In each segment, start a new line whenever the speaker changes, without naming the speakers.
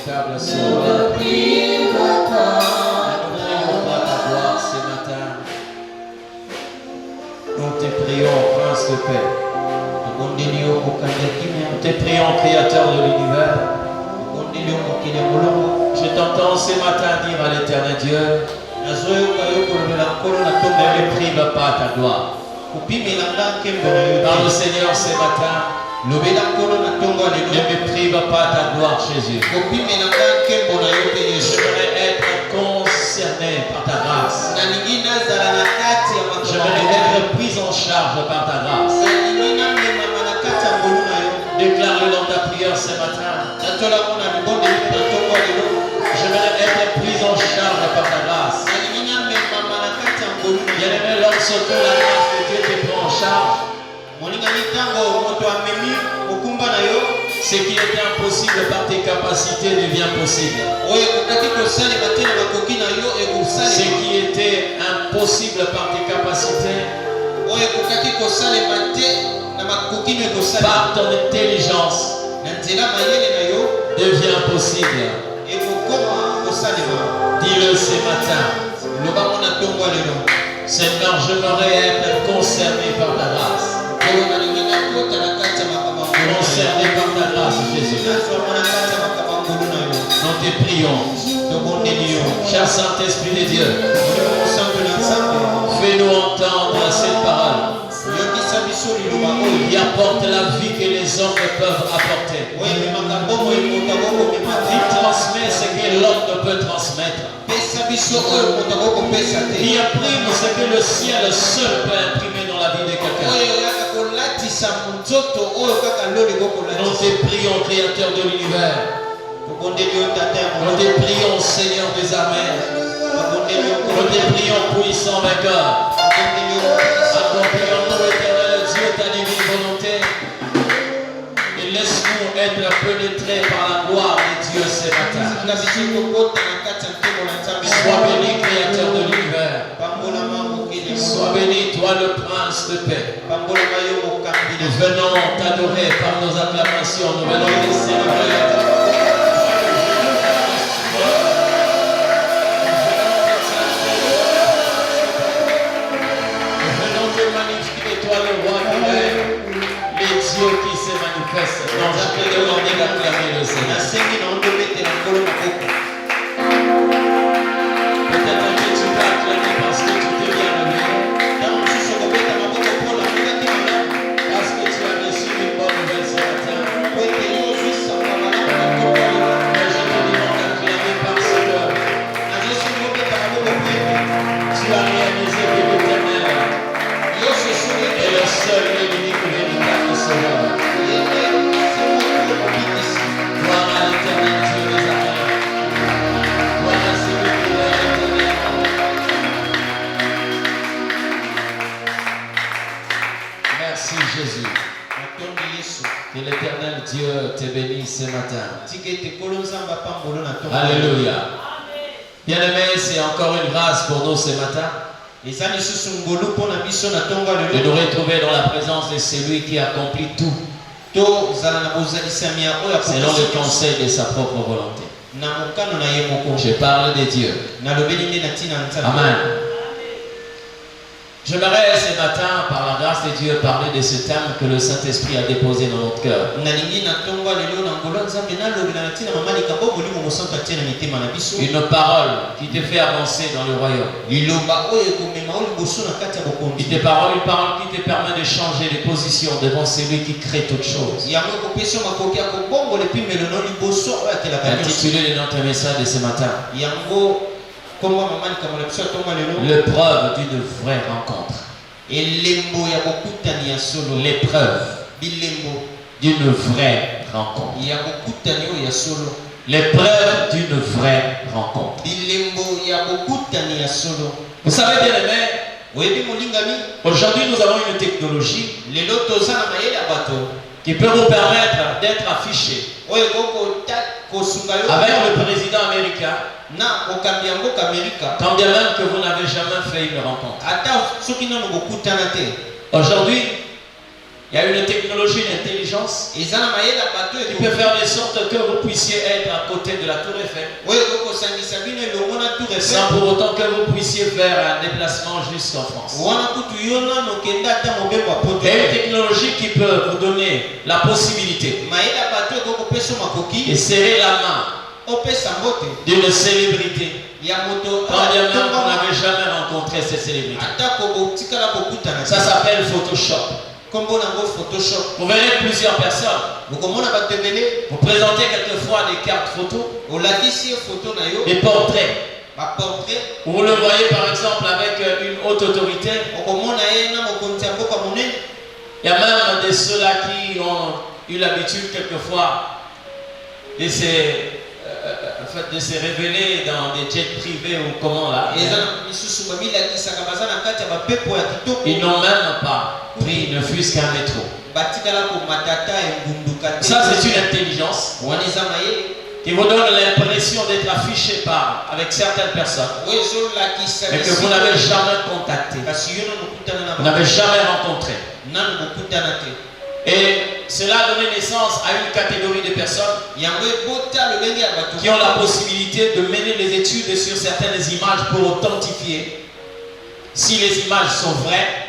véritable sauveur. Nous n'oublions pas ta gloire ce matin. Nous te prions, Prince de paix. Nous te prions, Créateur de l'univers. Je t'entends ce matin dire à l'Éternel Dieu, ne méprive pas ta gloire. Par le Seigneur ce matin, ne méprive pas ta gloire, Jésus. J'aimerais être concerné par ta grâce. J'aimerais être pris en charge par ta grâce. Déclare dans ta prière ce matin. J'aimerais être pris en charge par ta grâce. Bien-aimé, lorsque la grâce de Dieu te prend en charge, ce qui était impossible par tes capacités devient possible. Ce qui était impossible par tes capacités, par ton intelligence, devient possible. Dis-le ce matin. Seigneur, j'aimerais être concerné par ta grâce. Concerné par ta grâce, Jésus. Nous te prions. Cher Saint-Esprit de Dieu, fais-nous entendre cette parole qui apporte la vie que les hommes ne peuvent apporter. Qui transmet ce que l'homme ne peut transmettre. Qui imprime ce que le ciel seul peut imprimer dans la vie de quelqu'un. Nous te prions, Créateur de l'univers. Nous te prions, Seigneur des armées. Nous te prions, puissant vainqueur. Accomplissons-nous, éternel Dieu, ta divine volonté. Et laisse-nous être pénétrés par la gloire de Dieu ce matin. Sois béni, Créateur de l'univers. Sois béni, toi le Prince de paix. Nous venons t'adorer par nos acclamations. Nous venons te célébrer. Nous venons te magnifier, toi le roi qui règne. Les dieux qui se manifestent. Donc je te demande d'acclamer le Seigneur. Peut-être que tu vas acclamer parce que tu t'es bien levé. Parce que tu as reçu une bonne nouvelle ce matin. Mais je te demande d'acclamer parce que tu as réalisé que l'Éternel est le seul et l'unique véritable sauveur. Gloire à l'Éternel Dieu des armées. Gloire à celui qui est éternel. Merci Jésus. Que l'Éternel Dieu te bénisse ce matin. Alléluia. Bien-aimé, c'est encore une grâce pour nous ce matin de nous retrouver dans la présence de celui qui accomplit tout selon le conseil de sa propre volonté. Je parle de Dieu. Amen. J'aimerais ce matin, par la grâce de Dieu, parler de ce thème que le Saint-Esprit a déposé dans notre cœur. Une parole qui te fait avancer dans le royaume. Une parole qui te permet de changer de position devant celui qui crée toutes choses. L'intitulé de notre message de ce matin: l'épreuve d'une vraie rencontre. L'épreuve d'une vraie rencontre. L'épreuve d'une vraie rencontre. Vous savez, bien aimé, aujourd'hui nous avons une technologie qui peut vous permettre d'être affiché avec le président américain, quand bien même que vous n'avez jamais fait une rencontre. Aujourd'hui, Il y a une technologie d'intelligence qui peut faire de sorte que vous puissiez être à côté de la Tour Eiffel sans pour autant que vous puissiez faire un déplacement jusqu'en France. Il y a une technologie qui peut vous donner la possibilité de serrer la main d'une célébrité. Quand bien même vous n'avez jamais rencontré cette célébrité. Ça s'appelle Photoshop. Vous verrez plusieurs personnes. Vous présentez quelquefois des cartes photos, des portraits. Vous le voyez par exemple avec une haute autorité. Il y a même de ceux-là qui ont eu l'habitude quelquefois de se révéler dans des jets privés ou comment là. Ils n'ont même pas pris ne fût-ce qu'un métro. Ça c'est une intelligence qui vous donne l'impression d'être affiché avec certaines personnes, mais que vous n'avez jamais contacté, vous n'avez jamais rencontré. Et cela a donné naissance à une catégorie de personnes qui ont la possibilité de mener les études sur certaines images pour authentifier si les images sont vraies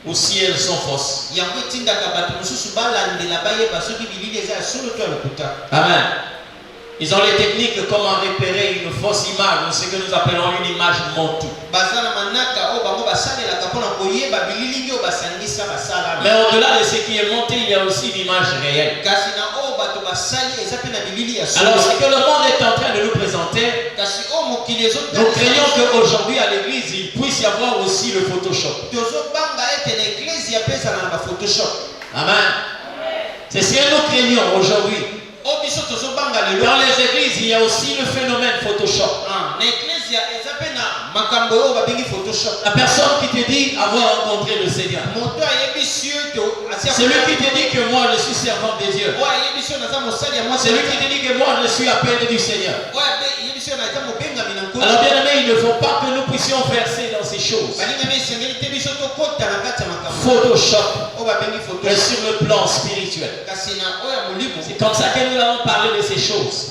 ou si elles sont fausses. Amen. Ils ont les techniques comment repérer une fausse image, ou ce que nous appelons une image montée. Mais au-delà de ce qui est monté, il y a aussi une image réelle. Alors ce que le monde est en train de nous présenter, nous craignons qu'aujourd'hui à l'église, il puisse y avoir aussi le Photoshop. Amen. C'est ce que nous craignons aujourd'hui. Dans les églises, il y a aussi le phénomène Photoshop. La personne qui te dit avoir rencontré le Seigneur. Celui qui te dit que moi je suis servant de Dieu. Celui qui te dit que moi je suis appelé du Seigneur. Alors bien aimé, il ne faut pas que nous puissions verser dans ces choses. Photoshop. Mais sur le plan spirituel. C'est comme ça que nous allons parler de ces choses.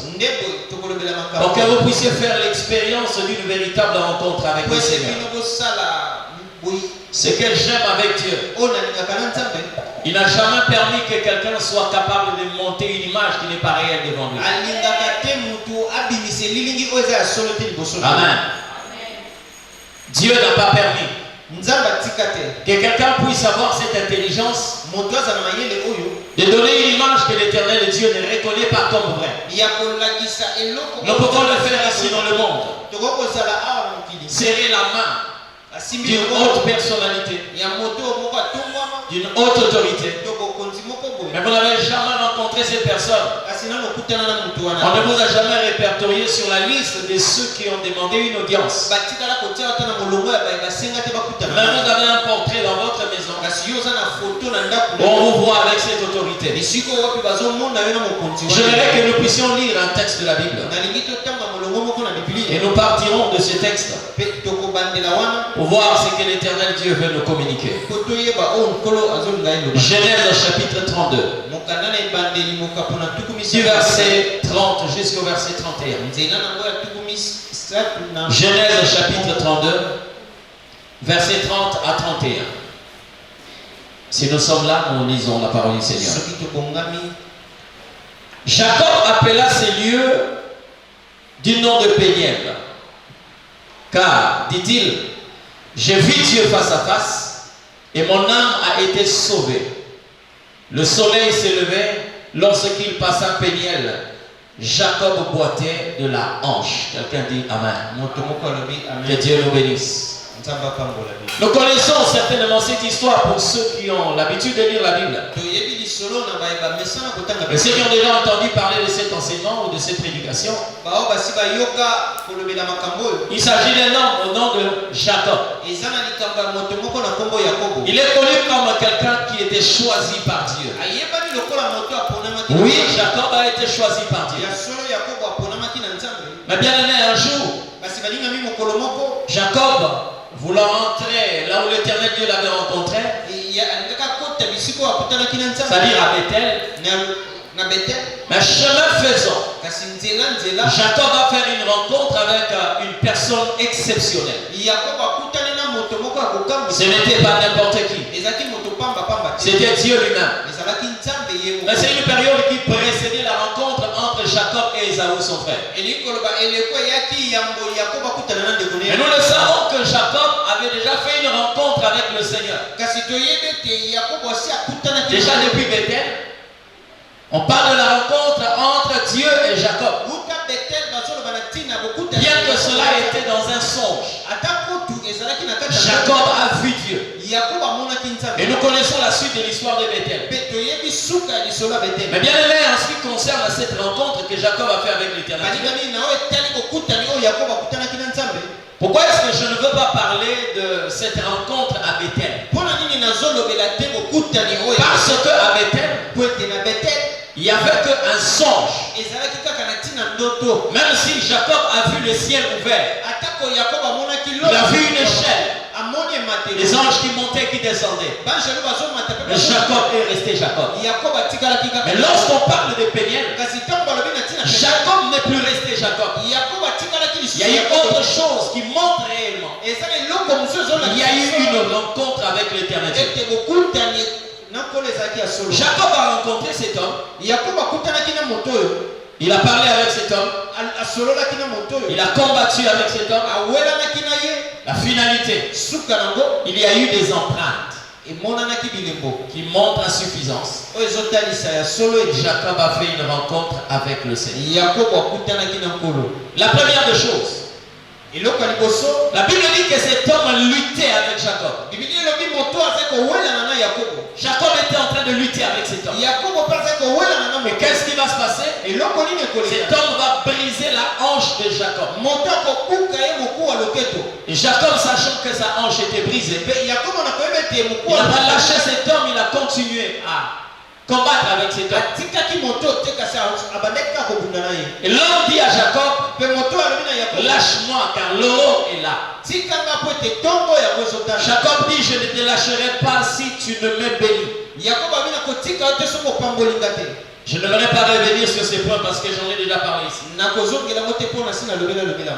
Pour que vous puissiez faire l'expérience d'une véritable rencontre avec le Seigneur. Ce que j'aime avec Dieu, il n'a jamais permis que quelqu'un soit capable de monter une image qui n'est pas réelle devant lui. Amen. Dieu n'a pas permis que quelqu'un puisse avoir cette intelligence de donner une image que l'Éternel Dieu ne reconnaît pas comme vraie. Nous pouvons le faire ainsi dans le monde. Serrer la main d'une haute personnalité, d'une haute autorité. Mais vous n'avez jamais rencontré cette personne. On ne vous a jamais répertorié sur la liste de ceux qui ont demandé une audience. Mais vous avez un portrait dans votre maison. On vous voit avec cette autorité. J'aimerais que nous puissions lire un texte de la Bible. Et nous partirons de ce texte pour voir ce que l'Éternel Dieu veut nous communiquer. Genèse chapitre 32. Du verset 30 jusqu'au verset 31. Genèse chapitre 32, verset 30 à 31. Si nous sommes là, nous lisons la parole du Seigneur. Jacob appela ces lieux du nom de Péniel. Car, dit-il, j'ai vu Dieu face à face et mon âme a été sauvée. Le soleil s'est levé lorsqu'il passa Péniel. Jacob boitait de la hanche. Quelqu'un dit Amen. Que Dieu nous bénisse. Nous connaissons certainement cette histoire pour ceux qui ont l'habitude de lire la Bible. Et ceux qui ont déjà entendu parler de cet enseignement ou de cette prédication. Il s'agit d'un homme au nom de Jacob. Il est connu comme quelqu'un qui était choisi par Dieu. Oui, Jacob a été choisi par Dieu. Mais bien aimé, un jour, Jacob, voulant entrer là où l'Éternel Dieu l'avait rencontré, c'est-à-dire à Bethel. Mais chemin faisant, Jacob va faire une rencontre avec une personne exceptionnelle. Ce n'était pas n'importe qui. C'était Dieu lui-même. Mais c'est une période qui précédait la rencontre entre Jacob et Ésaü, son frère. Et nous le savons que Jacob avait déjà fait une rencontre avec le Seigneur. Déjà depuis Bethel, on parle de la rencontre entre Dieu et Jacob. Bien que cela était dans un songe, Jacob a vu Dieu. Et nous connaissons la suite de l'histoire de Bethel. Mais bien aimé, en ce qui concerne cette rencontre que Jacob a fait avec l'Éternel, pourquoi est-ce que je ne veux pas parler de cette rencontre à Bethel? Parce qu'à Bethel, il n'y avait qu'un songe. Même si Jacob a vu le ciel ouvert, il a vu une échelle, les anges qui montaient et qui descendaient. Mais Jacob est resté Jacob. Mais lorsqu'on parle de Péniel, Jacob n'est plus resté Jacob. Il y a eu autre chose qui montre réellement. Il y a eu une rencontre avec l'Éternel. Jacob a rencontré cet homme. Il a parlé avec cet homme. Il a combattu avec cet homme. La finalité, il y a eu des empreintes qui montrent la suffisance. Jacob a fait une rencontre avec le Seigneur. La première des choses, la Bible dit que cet homme luttait avec Jacob. Jacob était en train de lutter avec cet homme. Mais qu'est-ce qui va se passer? Cet homme va briser la hanche de Jacob. Et Jacob, sachant que sa hanche était brisée, il n'a pas lâché cet homme, il a continué à combattre avec cet homme. Et l'homme dit à Jacob, lâche-moi car l'eau est là. Jacob dit, je ne te lâcherai pas si tu ne me bénis. Je ne vais pas revenir sur ces points parce que j'en ai déjà parlé ici.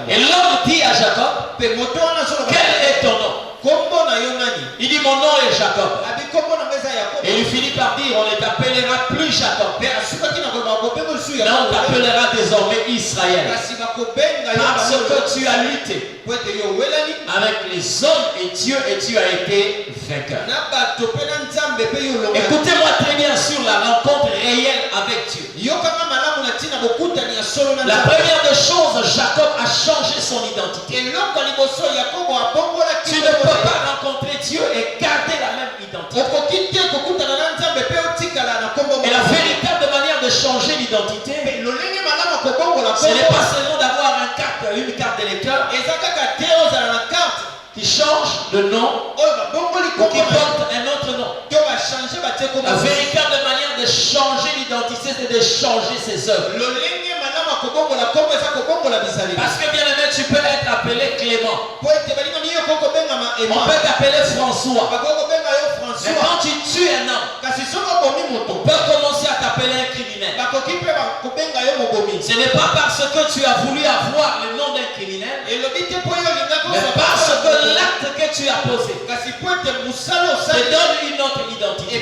Et l'homme dit à Jacob, quel est ton nom? Il dit, mon nom est Jacob. Et il finit par dire, on ne t'appellera plus Jacob, mais on t'appellera désormais Israël. Parce que tu as lutté avec les hommes et Dieu, et tu as été vainqueur. Écoutez-moi très bien sur la rencontre réelle avec Dieu. La première des choses, Jacob a changé son identité. Tu ne peux pas rencontrer Dieu et garder la même identité. Et la véritable manière de changer l'identité, ce n'est pas seulement d'avoir une carte d'électeur qui change de nom ou qui porte un autre nom. La véritable manière de changer l'identité, c'est de changer ses œuvres. Parce que bien aimé, tu peux être appelé Clément. On peut t'appeler François. Mais quand tu tues un homme, on peut commencer à t'appeler un criminel. Ce n'est pas parce que tu as voulu avoir le nom d'un criminel, mais parce que l'acte que tu as posé te donne une autre identité.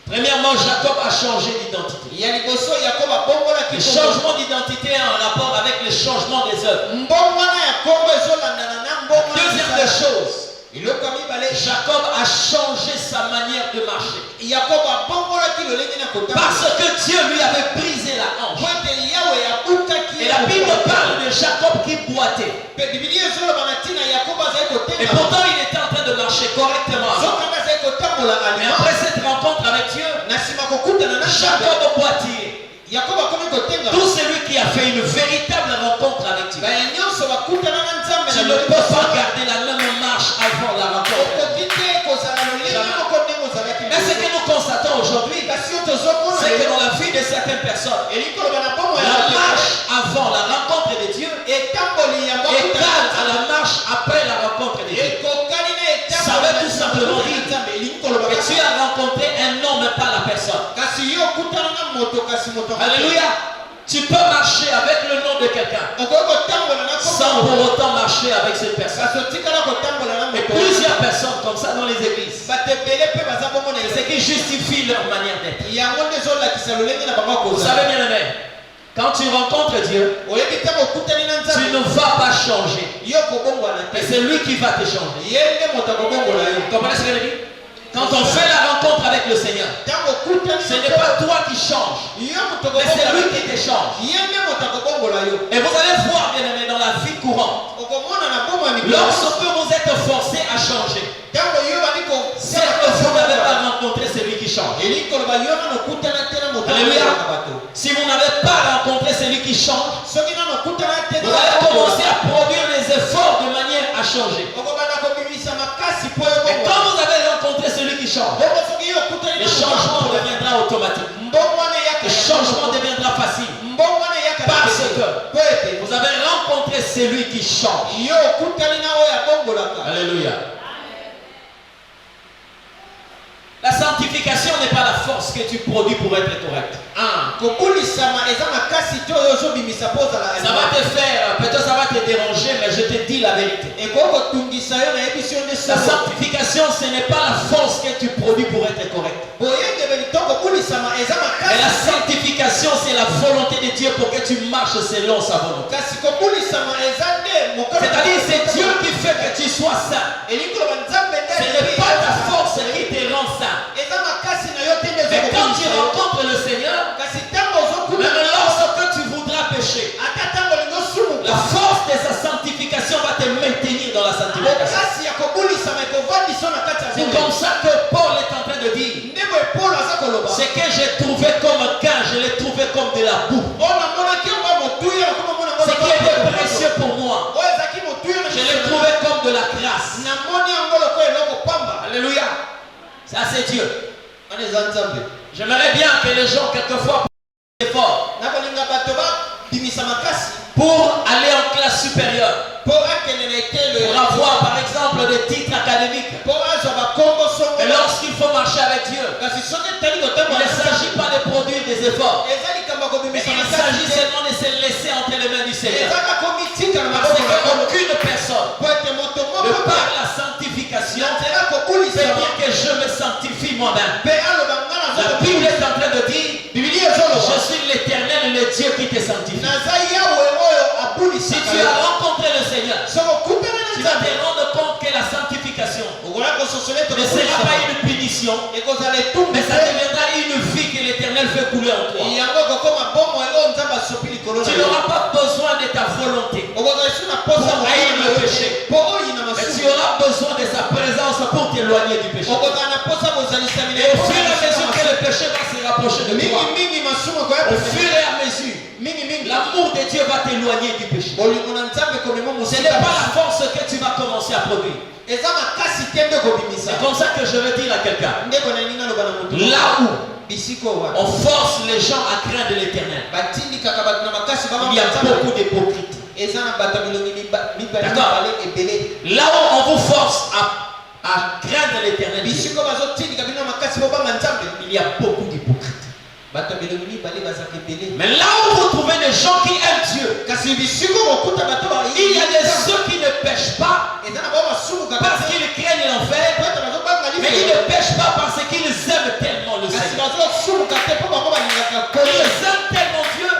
Premièrement, Jacob a changé d'identité. Le changement d'identité est en rapport avec le changement des œuvres. Deuxième des choses, Jacob a changé sa manière de marcher. Parce que Dieu lui avait brisé la hanche. Et la Bible parle de Jacob qui boitait. Et pourtant il était en train de marcher correctement. Mais après cette rencontre avec Dieu, Jacob boitillait. Tout celui qui a fait une véritable rencontre avec Dieu, tu ne peux pas garder la même marche avant la rencontre. Mais ce que nous constatons aujourd'hui, c'est que dans la vie de certaines personnes, la marche avant la rencontre de Dieu égale à la marche après la rencontre de Dieu. Ça veut tout simplement dire que tu as rencontré Alléluia. Tu peux marcher avec le nom de quelqu'un sans pour autant marcher avec cette personne. Et plusieurs personnes comme ça dans les églises. C'est ce qui justifie leur manière d'être. Vous savez bien aimé, quand tu rencontres Dieu, tu ne vas pas changer. Et c'est lui qui va te changer. Vous comprenez ce que je dis? Quand on fait la rencontre avec le Seigneur, ce n'est pas toi qui changes, mais c'est lui qui te change. Et vous allez voir, bien aimé, dans la vie courante, lorsque vous êtes forcé à changer, c'est que vous n'avez pas rencontré celui qui change. Alléluia. Si vous n'avez pas rencontré celui qui change, vous allez commencer à produire des efforts de manière à changer. Et quand vous avez rencontré celui qui change, le changement deviendra automatique. Le changement deviendra facile. Parce que vous avez rencontré celui qui change. Alléluia. La sanctification n'est pas la force que tu produis pour être correct. Ça va te faire, peut-être ça va te déranger, mais je te dis la vérité. La sanctification, ce n'est pas la force que tu produis pour être correct. Et la sanctification, c'est la volonté de Dieu pour que tu marches selon sa volonté. C'est-à-dire, c'est Dieu qui fait que tu sois saint. Ce n'est pas ta force qui te rend saint. Mais quand tu rencontres le Seigneur, même lorsque tu voudras pécher, la force de sa sanctification va te maintenir dans la sanctification. C'est comme ça que Paul est en train de dire. Ce que j'ai trouvé comme un gain, je l'ai trouvé comme de la boue. Ce qui était précieux pour moi, je l'ai trouvé comme de la grâce. Alléluia. Ça c'est Dieu. J'aimerais bien que les gens quelquefois fassent effort pour aller en classe supérieure, pour avoir par exemple des titres académiques. Et lorsqu'il faut marcher avec Dieu, il ne s'agit pas de produire des efforts, mais il s'agit seulement de se laisser entre les mains du Seigneur. Parce qu'aucune personne, de par la sanctification, peut dire que je me sanctifie moi-même. La Bible est en train de dire, je suis l'Éternel, le Dieu qui te sanctifie. Si tu as rencontré le Seigneur, tu vas te rendre compte que la sanctification ne sera pas une punition, mais ça deviendra une vie que l'Éternel fait couler en toi. Tu n'auras pas besoin de ta volonté pour haïr le péché, mais tu auras besoin de sa présence pour t'éloigner du péché. Et au fur et à mesure que le péché va se rapprocher de toi, au fur et à mesure, l'amour de Dieu va t'éloigner du péché. Ce n'est pas la force que tu vas commencer à produire. C'est comme ça que je veux dire à quelqu'un. Là où on force les gens à craindre l'Éternel, il y a beaucoup d'hypocrites. D'accord? Là où on vous force à craindre l'Éternel, il y a beaucoup d'hypocrites. Mais là où vous trouvez des gens qui aiment Dieu, il y a des ceux qui ne pêchent pas parce qu'ils craignent l'enfer, mais ils ne pêchent pas parce qu'ils aiment tellement le Seigneur. Ils aiment tellement Dieu,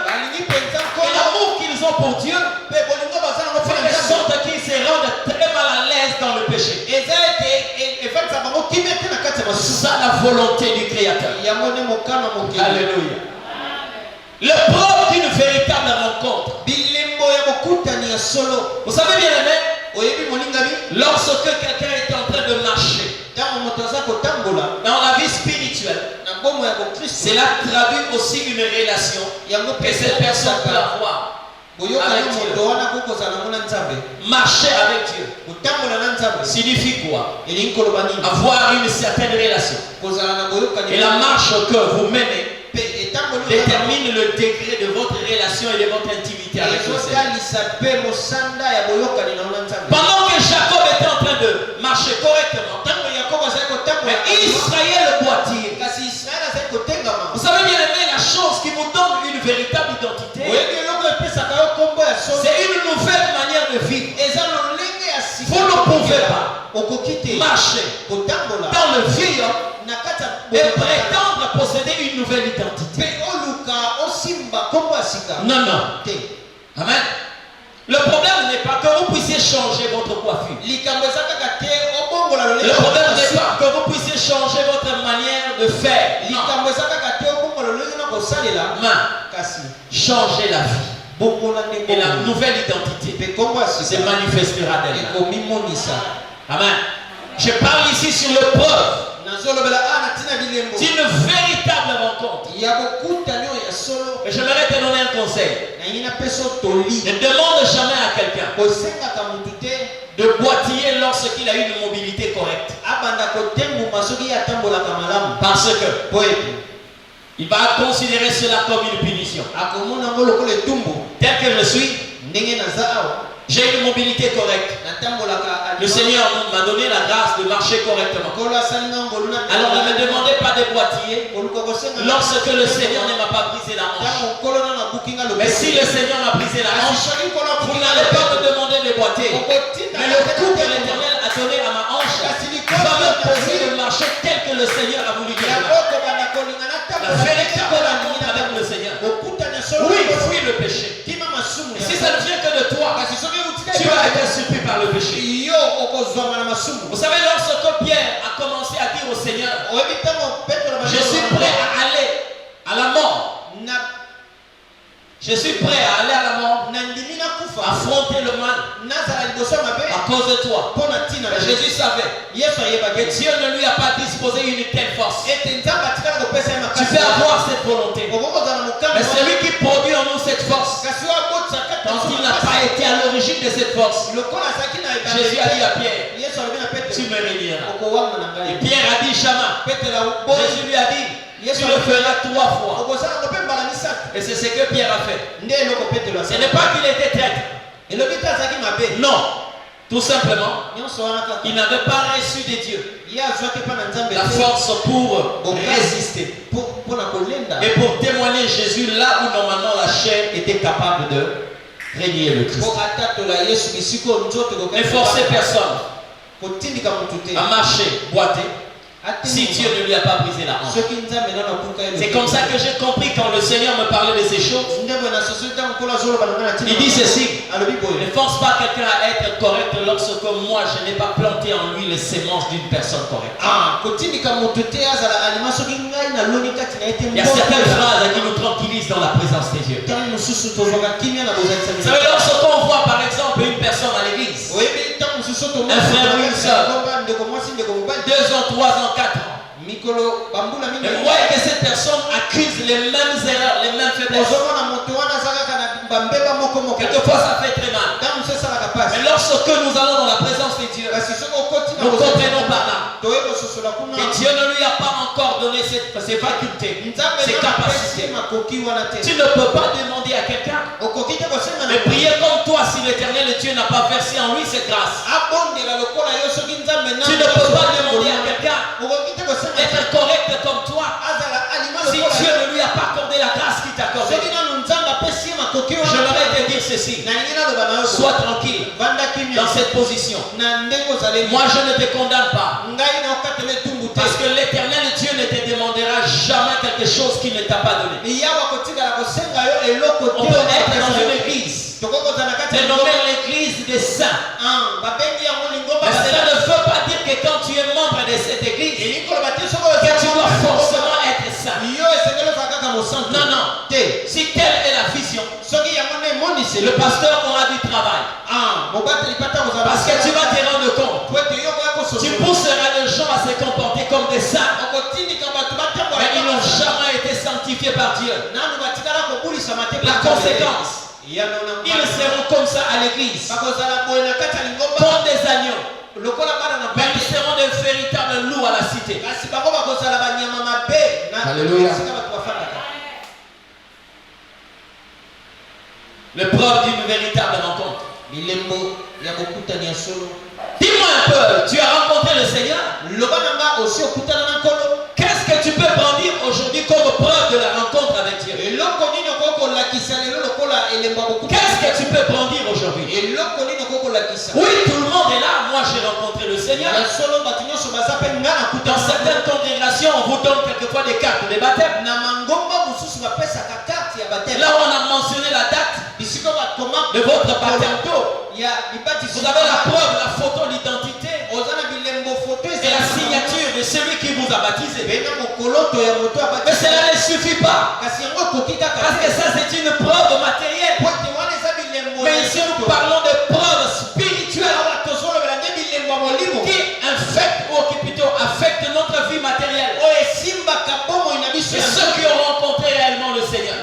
et l'amour qu'ils ont pour Dieu fait de sorte qu'ils se rendent très mal à l'aise dans le péché. C'est ça la volonté du Créateur. Alléluia. Le propre d'une véritable rencontre. Vous savez bien aimé, lorsque quelqu'un est en train de marcher dans la vie spirituelle, cela traduit aussi une relation que cette personne peut avoir avec Dieu. Marcher avec Dieu signifie quoi? Avoir une certaine relation. Et la marche que vous menez détermine le degré de votre relation et de votre intimité avec le Seigneur. Pendant que Jacob était en train de marcher correctement, mais Israël boitille. Vous savez bien aimé, la chose qui vous donne C'est une nouvelle manière de vivre. Vous ne pouvez pas marcher dans le vieux homme et prétendre posséder une nouvelle identité. Non, non. Amen. Le problème n'est pas que vous puissiez changer votre coiffure. Le problème n'est pas que vous puissiez changer votre manière de faire. Non. Changer la vie. Et la nouvelle identité se manifestera d'elle. Amen. Je parle ici sur le preuve d'une véritable rencontre. Et j'aimerais te donner un conseil. Ne demande jamais à quelqu'un de boitiller lorsqu'il a une mobilité correcte. Parce que il va considérer cela comme une punition. Tel que je suis, j'ai une mobilité correcte. Le Seigneur m'a donné la grâce de marcher correctement. Alors ne me demandez pas de boitiller lorsque le Seigneur ne m'a pas brisé la hanche. Mais si le Seigneur m'a brisé la hanche, vous n'allez pas me demander de boiter. Mais le coup que l'Éternel a donné à ma hanche va me poser de marcher tel que le Seigneur a voulu dire. La véritable rencontre avec le Seigneur. Oui, fuis le péché. Et si ça ne vient que de toi, tu vas être surpris par le péché. Vous savez, lorsque Pierre a commencé à dire au Seigneur, je suis prêt à aller à la mort. Je suis prêt à aller à la mort, affronter le mal à cause de toi. Jésus savait que Dieu ne lui a pas disposé une telle force. Tu peux avoir cette volonté, mais celui qui produit en nous cette force, quand il n'a pas été à l'origine de cette force, Jésus a dit à Pierre, tu me réuniras. Et Pierre a dit jamais. Jésus lui a dit, tu le feras 3 fois. Et c'est ce que Pierre a fait. Ce n'est pas qu'il était traître. Non. Tout simplement, il n'avait pas reçu de Dieu la force pour résister. Et pour témoigner Jésus là où normalement la chair était capable de régner le Christ. Ne forcez personne à marcher, boiter, si Dieu ne lui a pas brisé la hanche. C'est comme ça que j'ai compris quand le Seigneur me parlait de ces choses. Il dit ceci: ne force pas quelqu'un à être correct lorsque moi je n'ai pas planté en lui les semences d'une personne correcte. Il y a certaines phrases qui nous tranquillisent dans la présence de Dieu. Vous savez, lorsqu'on voit par exemple une personne à l'église, un frère ou une soeur, 2 ans, 3 ans, 4 ans, et vous voyez que cette personne accuse les mêmes erreurs, les mêmes faiblesses. Quelquefois ça fait très mal. Mais lorsque nous allons dans la présence de Dieu, nous comprenons par là que Dieu ne lui a pas encore donné ses facultés, ses capacités. Tu ne peux pas demander à quelqu'un de prier comme toi si l'Éternel Dieu n'a pas versé en lui cette grâce. Tu ne peux pas demander à quelqu'un d'être correct comme toi si Dieu ne lui a pas accordé la grâce qu'il t'a accordée. J'aimerais te dire ceci: sois tranquille dans cette position. Moi je ne te condamne pas, parce que l'Éternel Dieu ne te demandera jamais quelque chose qu'il ne t'a pas donné. On peut être dans une église, c'est nommé l'église des saints, mais cela ne veut pas dire que quand tu es membre de cette église que tu dois forcément être saint. Non, non. Si telle est la vision, le pasteur aura du travail, parce que tu vas te rendre compte, tu pousseras les gens à se comporter comme des saints, mais ils n'ont jamais été sanctifiés par Dieu. La conséquence, ils seront comme ça à l'église, comme des agneaux, mais ils seront de véritables loups à la cité. Alléluia. L'épreuve d'une véritable rencontre. Dis-moi un peu, tu as rencontré le Seigneur? Qu'est-ce que tu peux brandir aujourd'hui comme preuve de la rencontre avec Dieu? Qu'est-ce que tu peux brandir aujourd'hui? Oui, tout le monde est là. Moi, j'ai rencontré le Seigneur. Dans certaines congrégations, on vous donne quelquefois des cartes de baptême. Là où on a mentionné la date de votre baptême. Vous avez la preuve, la photo, l'identité et la signature de celui qui vous a baptisé. Mais cela ne suffit pas. Parce que ça, c'est une preuve matérielle. Mais ici, nous parlons de preuves spirituelles qui infectent, ou qui plutôt affectent notre vie matérielle. Et ceux qui ont rencontré réellement le Seigneur.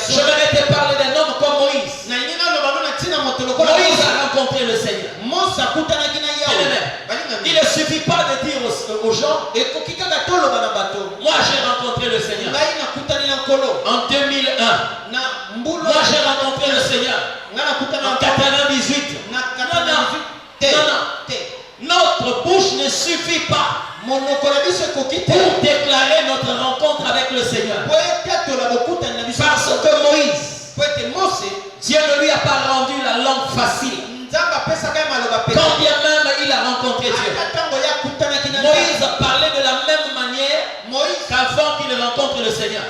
Je vais te parler d'un homme comme Moïse. Moïse a rencontré le Seigneur. Il ne suffit pas de dire aux gens, moi j'ai rencontré le Seigneur. En 2001, moi j'ai rencontré le Seigneur. En 98. Non. Notre bouche ne suffit pas pour déclarer notre rencontre avec le Seigneur. Parce que Moïse, Dieu ne lui a pas rendu la langue facile. Quand bien même il a rencontré Dieu. Moïse parlait de la même manière qu'avant qu'il rencontre le Seigneur.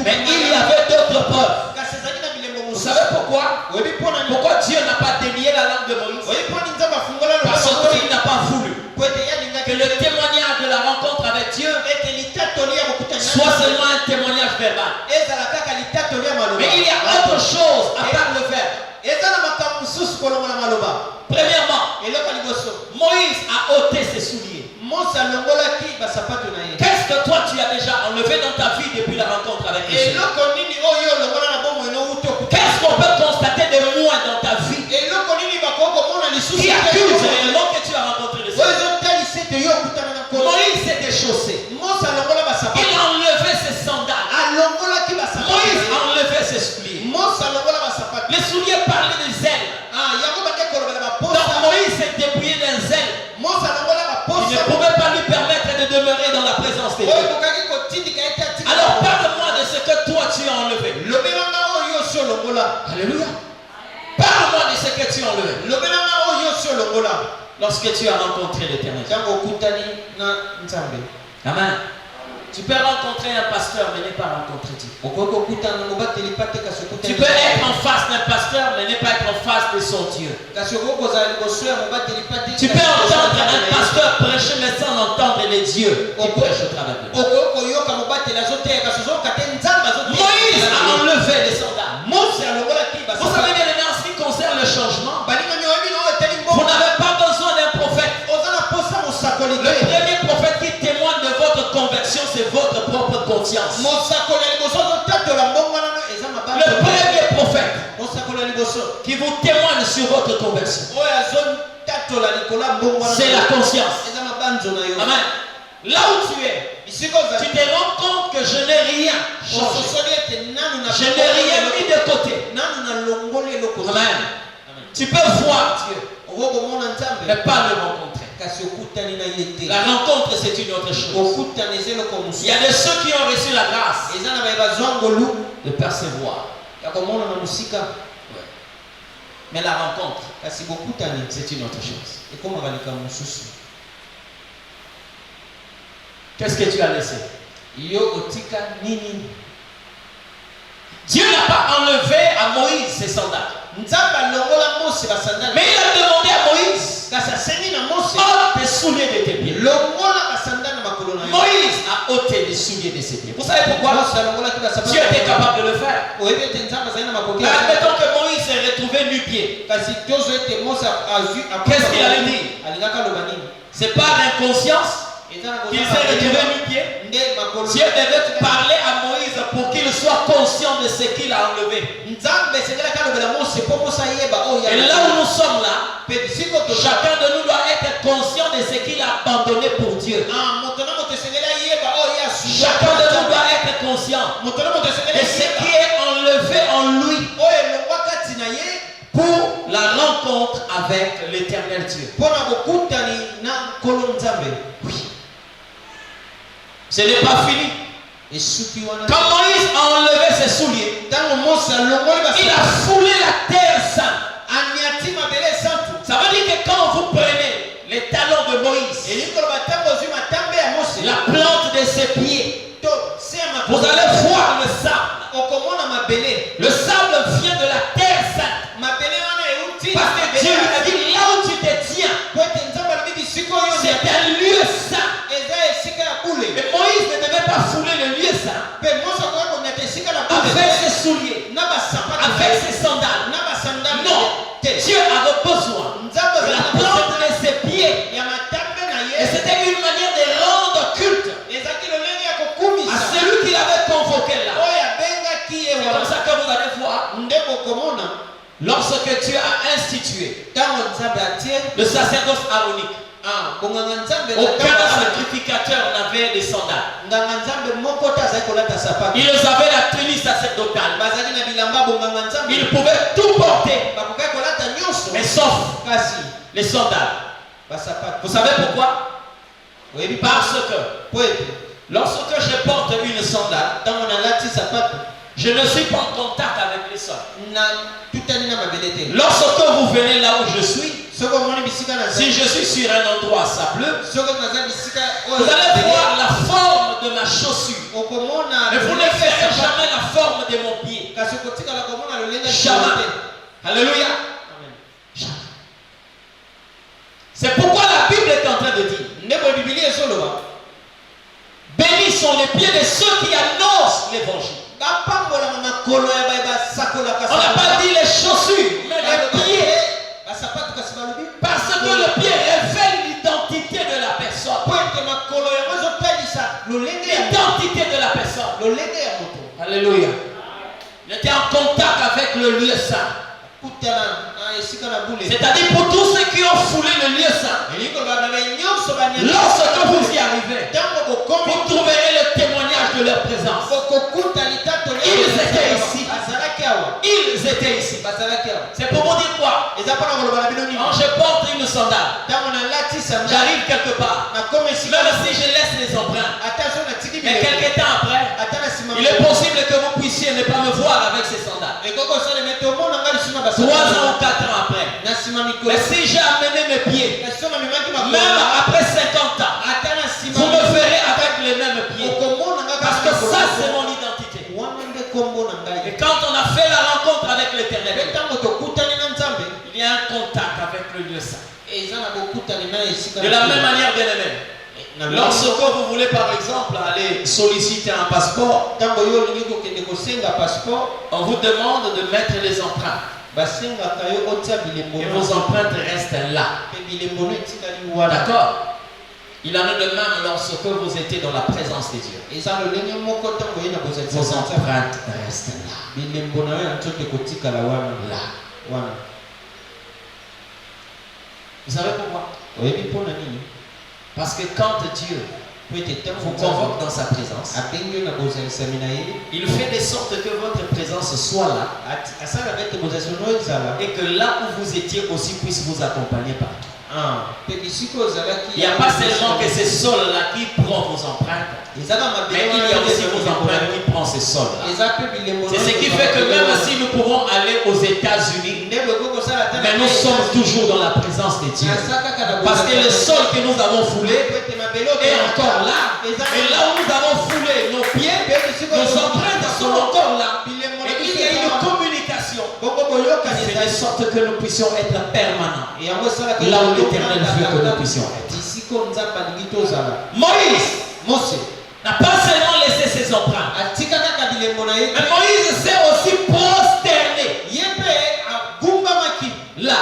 Mais il y avait d'autres preuves. Vous savez pourquoi? Pourquoi Dieu n'a pas délié la langue de Moïse? Parce qu'il n'a pas voulu que le témoignage de la rencontre avec Dieu soit seulement un témoignage verbal. Mais il y a autre chose à part le verbe. Premièrement, Moïse a ôté ses souliers. Qu'est-ce que toi tu as déjà enlevé dans ta vie depuis la rencontre avec Dieu? Qu'est-ce qu'on peut constater de moins dans ta vie qui accuse réellement que tu as rencontré le Seigneur? Moïse s'est déchaussé. Il a enlevé ses sandales. Moïse a enlevé ses souliers. Les souliers parlaient des ailes. Donc Moïse s'est dépouillé d'un zèle. Il ne pouvait pas lui permettre de demeurer dans la présence de Dieu. Alors parle-moi de ce que toi tu as enlevé. Alléluia. Parle-moi de ce que tu as enlevé. Lorsque tu as rencontré l'Éternel. Amen. Tu peux rencontrer un pasteur mais ne pas rencontrer Dieu. Tu peux être en face d'un pasteur mais ne pas être en face de son Dieu. Tu peux entendre un pasteur prêcher mais sans entendre les dieux qui prêchent au travers de lui. Moïse a enlevé les sandales. Vous savez bien, en ce qui concerne le changement, vous n'avez pas besoin d'un prophète. Le premier prophète qui témoigne de votre conversion, c'est votre propre conscience. Le premier prophète qui vous témoigne sur votre conversion, c'est la conscience. Amen. Là où tu es, tu te rends compte que je n'ai rien changé. Je n'ai rien mis de côté. Amen. Tu peux voir Dieu, mais pas le rencontrer. La rencontre, c'est une autre chose. Il y a de ceux qui ont reçu la grâce de percevoir. Mais la rencontre, c'est une autre chose. Qu'est-ce que tu as laissé? Dieu n'a pas enlevé à Moïse ses sandales. Mais il a demandé à Moïse, ôte tes souliers de tes pieds. Moïse a ôté les souliers de ses pieds. Vous savez pourquoi? Dieu était capable de le faire. Admettons que Moïse s'est retrouvé nu-pied. Qu'est-ce qu'il allait dire? C'est par inconscience qu'il s'est retrouvé nu-pied. Dieu devait parler à Moïse pour qu'il soit conscient de ce qu'il a enlevé. Et là où nous sommes là, chacun de nous doit être conscient de ce qu'il a abandonné pour Dieu. Chacun de nous doit être conscient de ce qui est enlevé en lui pour la rencontre avec l'éternel Dieu. Oui. Ce n'est pas fini. Quand Moïse a enlevé ses souliers, il a foulé la terre sainte. Ça veut dire que quand vous prenez les talons de Moïse, la plante de ses pieds, vous allez voir le sable. Le sable vient de la terre sainte. Parce que Dieu lui a dit, là où tu te tiens, c'est un lieu saint. Mais Moïse ne devait pas fouler le lieu saint avec ses souliers, avec ses sandales. Non, Dieu avait besoin de la plante de ses pieds. Et c'était une manière de rendre culte à celui qui avait convoqué là. C'est comme ça que vous allez voir. Lorsque tu as institué le sacerdoce aronique, aucun sacrificateur n'avait des sandales. Ils avaient la tenue sacerdotale. Ils pouvaient tout porter, mais sauf les sandales. Vous savez pourquoi? Parce que lorsque je porte une sandale, je ne suis pas en contact avec les sols. Lorsque vous venez là où je suis, si je suis sur un endroit sableux, vous allez voir la forme de ma chaussure. Mais vous ne verrez jamais la forme de mon pied. Jamais. Alléluia. C'est pourquoi la Bible est en train de dire, bénis sont les pieds de ceux qui annoncent l'évangile. On n'a pas dit les chaussures, mais les pieds. Parce que le pied révèle l'identité de la personne. L'identité de la personne. Alléluia. Il était en contact avec le lieu saint. C'est-à-dire pour tous ceux qui ont foulé le lieu saint, lorsque vous y arrivez, vous trouverez le témoignage de leur présence. Ils étaient ici. Ils étaient ici. C'est pour vous dire quoi? Quand je porte une sandale, j'arrive quelque part, même si je laisse les empreintes, mais quelques temps après, il est possible que vous puissiez ne pas me voir avec ces sandales. 3 ans ou 4 ans après. Mais si j'ai amené mes pieds, même après 50 ans, vous me verrez avec les mêmes pieds. Parce que ça, c'est mon identité. Et quand on a fait la rencontre avec l'Éternel, il y a un contact avec le lieu saint. De la même manière, bien aimé, lorsque vous voulez par exemple aller solliciter un passeport, on vous demande de mettre les empreintes. Et vos empreintes restent là. D'accord? Il en est de même lorsque vous étiez dans la présence de Dieu. Vos empreintes restent là. Là. Vous savez pourquoi? Parce que quand Dieu vous convoque dans sa présence, il fait de sorte que votre présence soit là et que là où vous étiez aussi puisse vous accompagner partout. Il n'y a pas seulement que ces sols-là qui prend vos empreintes, mais il y a aussi vos empreintes qui prend ces sols-là. C'est ce qui fait que même si nous pouvons aller aux États-Unis, mais nous sommes toujours dans la présence de Dieu. Parce que le sol que nous avons foulé est encore là. Et là où nous avons foulé nos pieds, nos empreintes sont encore là. Et il y a une communication qui fait de sorte que nous puissions être permanents là où l'Éternel veut que nous puissions être. Moïse n'a pas seulement laissé ses empreintes, mais Moïse s'est aussi prosterné. Là.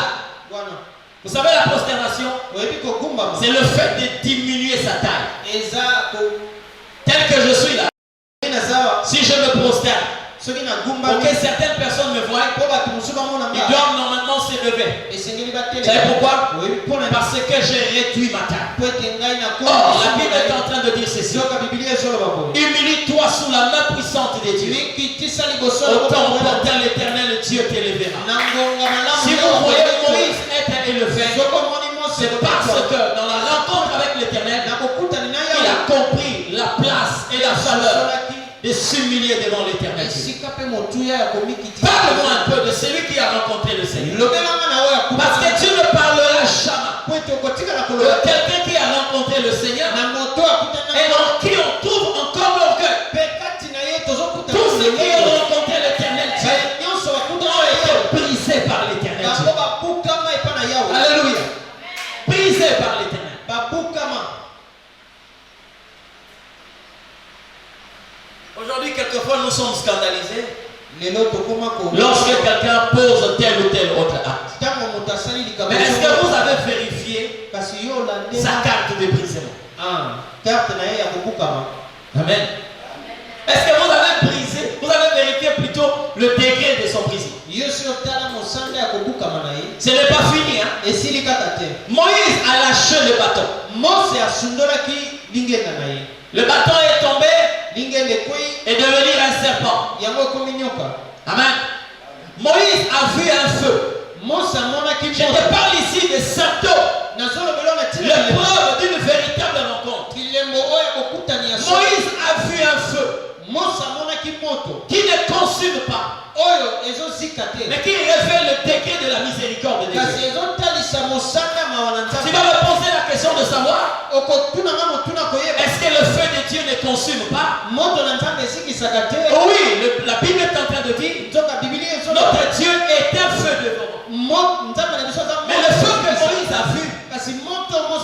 Vous savez la prosternation? C'est le fait de diminuer sa taille. Tel que je suis là. Si je me prosterne, pour que certaines personnes me voient, ils doivent normalement se lever. Vous savez pourquoi? Parce que j'ai réduit ma taille. Or, la Bible est en train de dire ceci. Humilie-toi sous la main puissante de Dieu. Autant porter l'Éternel Dieu t'élèvera. Si vous voyez Moïse être élevé, c'est parce que dans la rencontre avec l'Éternel, il a compris la place et la valeur s'humilier devant l'éternel. Parle-moi un peu de celui qui a rencontré le Seigneur. Parce que tu ne parleras jamais de quelqu'un qui a rencontré le Seigneur et en qui on trouve encore l'orgueil. Tous ceux qui ont rencontré l'éternel Dieu ont été brisés par l'éternel Dieu. Alléluia. Brisés par l'éternel. Aujourd'hui, quelquefois, nous sommes scandalisés lorsque quelqu'un pose tel ou tel autre acte. Mais est-ce que vous avez vérifié sa carte de brisement? Amen. Est-ce que vous avez brisé, vous avez vérifié plutôt le degré de son brisement? Ce n'est pas fini, hein? Moïse a lâché le bâton. Le bâton est tombé et devenu un serpent. Amen. Moïse a vu un feu. Je te parle ici de symptômes, le preuve d'une véritable rencontre. Moïse a vu un feu qui ne consume pas, mais qui révèle le degré de la miséricorde de Dieu. Tu vas me poser la question de savoir, est-ce que le feu de Dieu ne consume pas? Oui, la Bible est en train de dire, notre Dieu est un feu devant. Mais le feu que Moïse a vu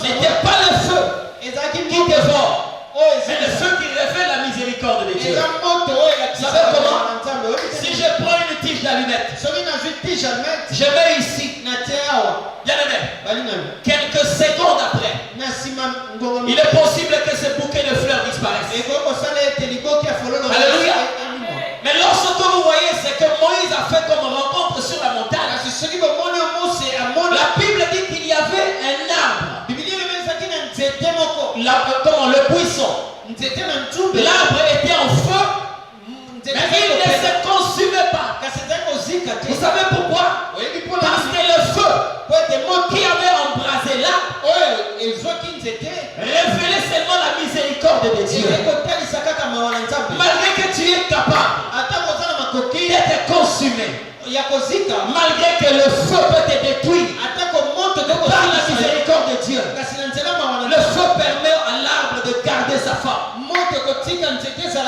n'était pas le feu qui dévore, mais le feu qui révèle la miséricorde de Dieu. Vous savez comment? Si je prends une tige d'allumette, je mets ici, bien aimé, quelques secondes après, il est possible que ce bouquet de fleurs disparaisse. Alléluia. Mais lorsque vous voyez ce que Moïse a fait comme rencontre sur la montagne, la Bible dit qu'il y avait un arbre, le buisson. L'arbre était en feu, mais il ne se consumait pas. Vous savez pourquoi? Parce que le feu qui avait embrasé l'arbre révélait seulement la miséricorde de Dieu. Malgré que tu es capable d'être consumé, malgré que le feu peut te détruire par la miséricorde de Dieu, le feu permet à l'arbre de garder sa forme. Ça,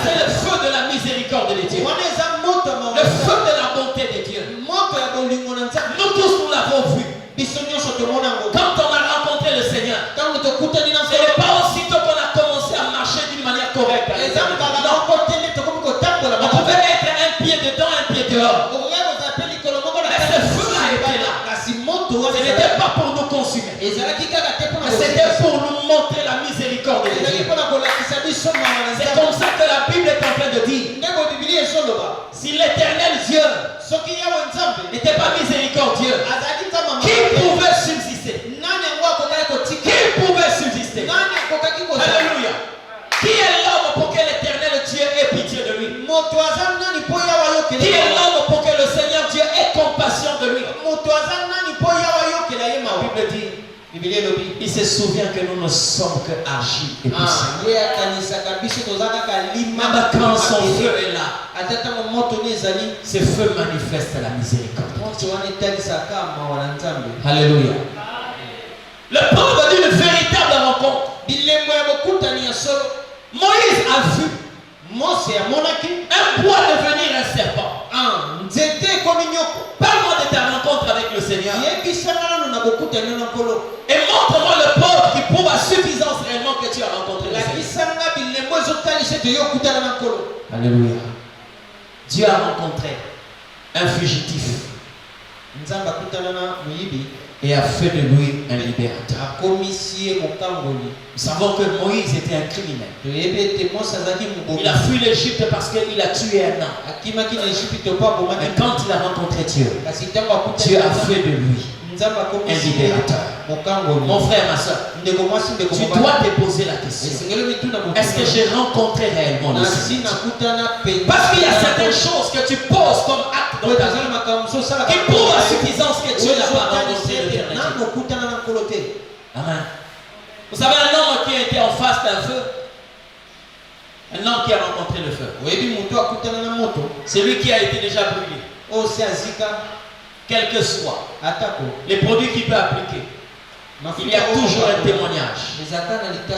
c'est le feu de la miséricorde de Dieu, le feu de la bonté de Dieu. Nous tous, nous l'avons vu. Quand on a rencontré le Seigneur, ce n'est pas aussitôt qu'on a commencé à marcher d'une manière correcte. On pouvait être un pied dedans, un pied dehors. Mais ce feu-là était là. Ce n'était pas pour nous consumer, mais c'était pour nous montrer la miséricorde de Dieu. C'est comme ça que la Bible est en train de dire, si l'éternel Dieu n'était pas miséricordieux, qui pouvait subsister? Qui pouvait subsister? Alléluia. Qui est l'homme pour que l'éternel Dieu ait pitié de lui? Qui est l'homme pour que le Seigneur Dieu ait compassion de lui? La Bible dit, il se souvient que nous ne sommes que argile et poussière. Même quand son feu est là, ce feu manifeste la miséricorde. Alléluia. Le preuve d'une véritable rencontre. Moïse a vu un bois devenir un serpent. Parle-moi de ta rencontre avec le Seigneur. Et montre-moi le preuve qui prouve à suffisance réellement que tu as rencontré le Seigneur. Alléluia. Dieu a rencontré un fugitif et a fait de lui un libérateur. Nous savons que Moïse était un criminel. Il a fui l'Égypte parce qu'il a tué un homme. Mais quand il a rencontré Dieu, Dieu a fait de lui un libérateur. Mon frère, ma soeur, tu dois te poser la question, est-ce que j'ai rencontré réellement le Seigneur? Parce qu'il y a certaines choses que tu poses comme acte dans ta vie qui prouvent à suffisance que Dieu n'a pas rencontré l'éternel. Amen. Vous savez, un homme qui était en face d'un feu, Un homme qui a rencontré le feu. C'est lui qui a été déjà brûlé. Quel que soit les produits qu'il peut appliquer, il y a toujours un témoignage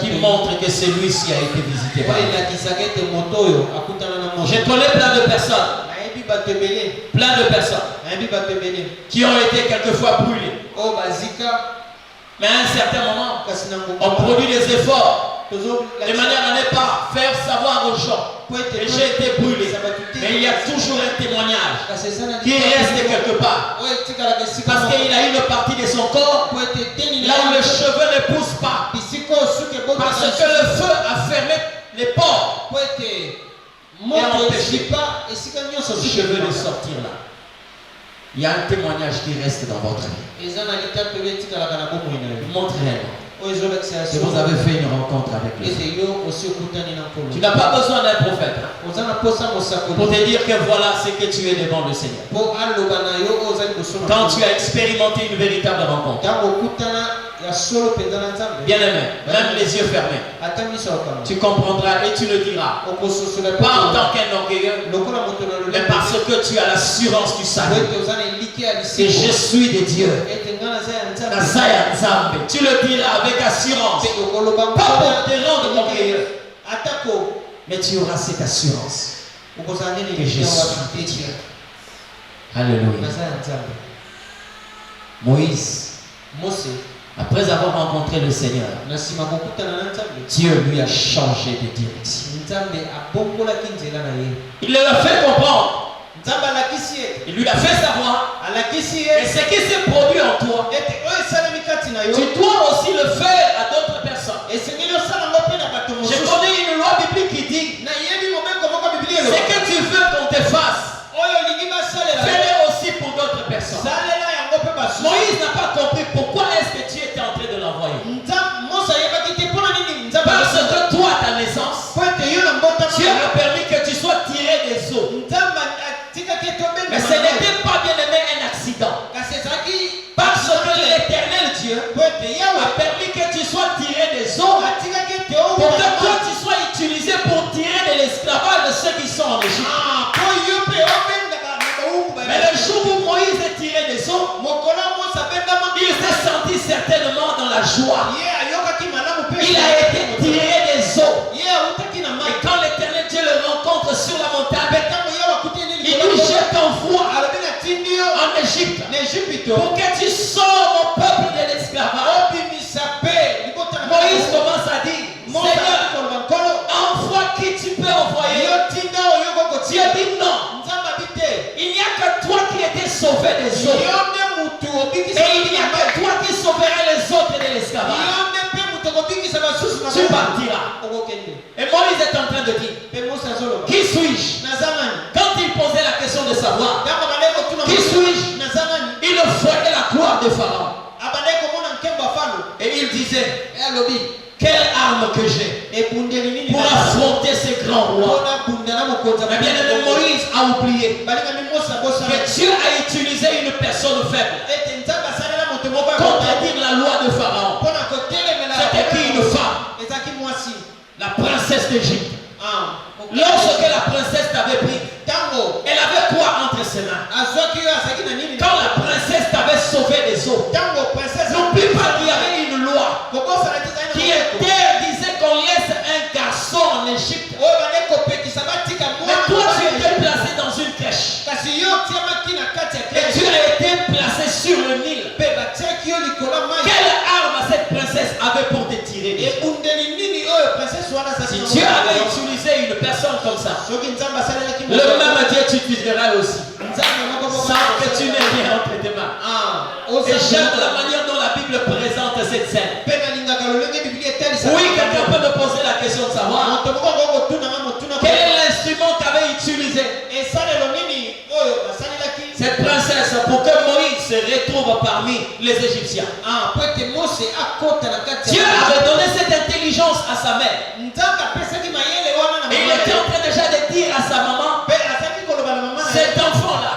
qui montre que celui-ci a été visité par Dieu. Je connais plein de personnes qui ont été quelquefois brûlées. Mais à un certain moment, on produit des efforts de manière à ne pas faire savoir aux gens que j'ai été brûlé. Mais il y a toujours un témoignage qui reste quelque part. Parce qu'il a une partie de son corps là où les cheveux ne poussent pas. Parce que le feu a fermé les pores et a empêché les cheveux de sortir là. Il y a un témoignage qui reste dans votre vie. Montrez-le. Que vous avez fait une rencontre avec lui. Tu n'as pas besoin d'un prophète pour te dire que voilà ce que tu es devant le Seigneur. Quand tu as expérimenté une véritable rencontre, bien aimé, même les yeux fermés, tu comprendras et tu le diras. Pas en tant qu'un orgueilleux, mais parce que tu as l'assurance du salut. Et je suis de Dieu. Tu le diras avec assurance. Pas pour te rendre orgueilleux, mais tu auras cette assurance que je suis Dieu. Alléluia. Moïse, après avoir rencontré le Seigneur, Dieu lui a changé de direction. Il leur a fait comprendre. Il lui a fait savoir. Et ce qui s'est produit en toi, tu dois aussi le faire à d'autres personnes. Je connais une loi biblique qui dit ce que tu veux qu'on te fasse, fais-le aussi pour d'autres personnes. Moïse n'a pas compris pourquoi est-ce que tu étais en train de l'envoyer. Parce que toi, ta naissance, Dieu a permis que tu sois tiré des eaux. Mais ce n'était pas, bien aimé, un accident. Parce que l'Éternel Dieu a permis que tu sois tiré des eaux pour que toi tu sois utilisé pour tirer de l'esclavage de ceux qui sont en Égypte. Mais le jour où Moïse est tiré des eaux, il s'est senti certainement dans la joie. Il a été tiré des eaux. Et quand l'Éternel Dieu le rencontre sur la montagne, il dit: je t'envoie en Égypte pour que tu sors mon peuple de l'esclavage. Moïse commence à dire: Seigneur, envoie qui tu peux envoyer. Dieu dit non. Il n'y a que toi qui étais sauvé des eaux. Et il n'y a que toi qui sauveras les autres de l'esclavage. Tu partiras. Et Moïse est en train de dire: qui suis-je? Quand il posait la question de savoir qui suis-je, il voyait la gloire de Pharaon. Et il disait: quelle arme que j'ai pour affronter ces grands rois. Mais bien aimé, Moïse a oublié que Dieu a utilisé une personne faible contredire la loi de Pharaon. C'était qui? Une femme, la princesse d'Égypte. Lorsque la princesse t'avait pris, elle avait quoi entre ses mains? Quand la princesse t'avait sauvé des eaux, n'oublie pas qu'il y avait une loi qui disait qu'on laisse un garçon en Égypte. Mais toi tu étais placé dans une crèche. Et tu as été placé sur le Nil. Quelle arme cette princesse avait pour te tirer? Si Dieu avait utilisé une personne comme ça, le même Dieu t'utilisera aussi, sans que tu n'aies rien entre tes mains. Et j'aime la manière dont la Bible présente cette scène. Oui, quelqu'un peut me poser la question de savoir quel est l'instrument qu'avait utilisé cette princesse pour que Moïse se retrouve parmi les Égyptiens. Dieu avait donné cette intelligence à sa mère. Et il était en train déjà de dire à sa maman: cet enfant-là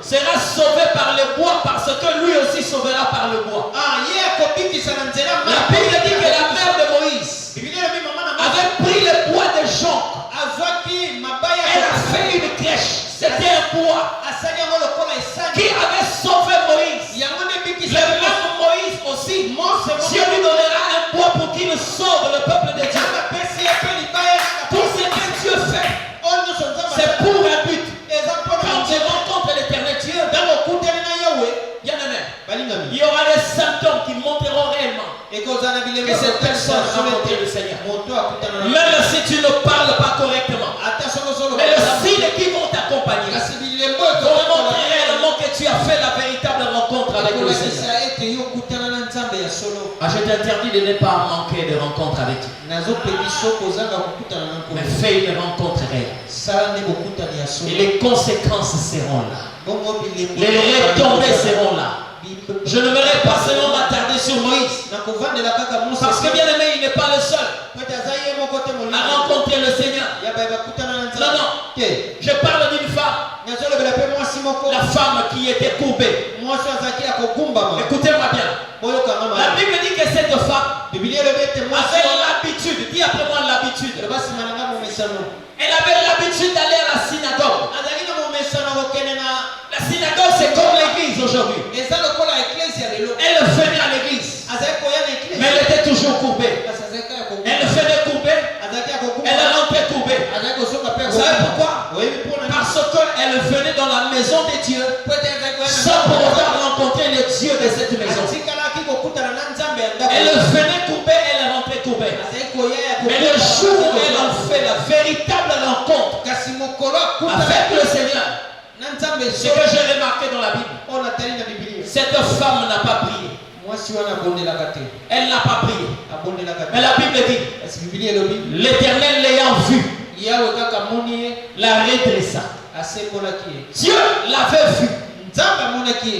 sera sauvé par le bois, parce que lui aussi sauvera par le bois. La Bible dit que la mère de Moïse avait pris le bois de jonc que cette personne a rencontré le Seigneur. Même si tu ne parles pas correctement, mais le signe qui vont t'accompagner vont montrer réellement que tu as fait la véritable rencontre avec le Seigneur. Je t'interdis de ne pas manquer de rencontres avec Dieu. Mais fais une rencontre réelle. Et les conséquences seront là. Les retombées seront là. Je ne m'aurais pas seulement m'attarder sur Moïse. Parce que bien aimé, il n'est pas le seul à rencontrer le Seigneur. Non, non. Je parle d'une femme. La femme qui était courbée. Écoutez-moi bien. La Bible dit que cette femme avait l'habitude. Dis après moi l'habitude. Elle avait l'habitude d'aller à la synagogue. La synagogue, c'est comme l'église aujourd'hui. Elle venait à l'église. Mais elle était toujours courbée. Elle venait courbée. Elle rentrait courbée. Vous savez pourquoi? Parce qu'elle venait dans la maison de Dieu sans pour autant rencontrer le Dieu de cette maison. Elle venait courbée, elle rentrait courbée. Mais le jour où elle a fait la véritable rencontre avec le Seigneur, ce que j'ai remarqué dans la Bible, cette femme n'a pas prié. Elle n'a pas prié. Mais la Bible dit, l'Éternel l'ayant vu, la redressa. Dieu l'avait vu.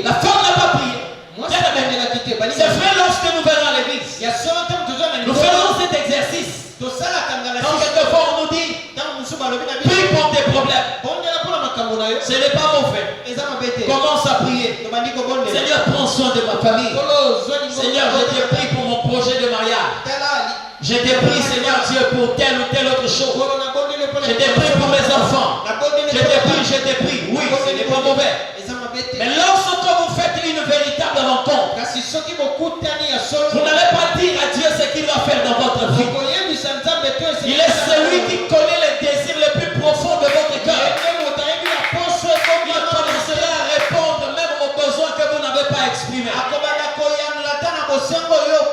La femme n'a pas prié. C'est vrai, lorsque nous venons à l'église, nous faisons cet exercice. Donc quelquefois on nous dit, prie pour tes problèmes. Ce n'est pas mauvais. Commence à prier. Seigneur, prends soin de ma famille. Seigneur, je te prie pour mon projet de mariage. Je te prie, Seigneur Dieu, pour telle ou telle autre chose. Je te prie pour mes enfants. Je te prie. Oui, ce n'est pas mauvais. Mais lorsque vous faites une véritable rencontre, vous n'allez pas dire à Dieu ce qu'il va faire dans votre vie. Il est celui qui connaît les désirs les plus profonds de votre cœur. Il commencera à répondre même aux besoins que vous n'avez pas exprimés.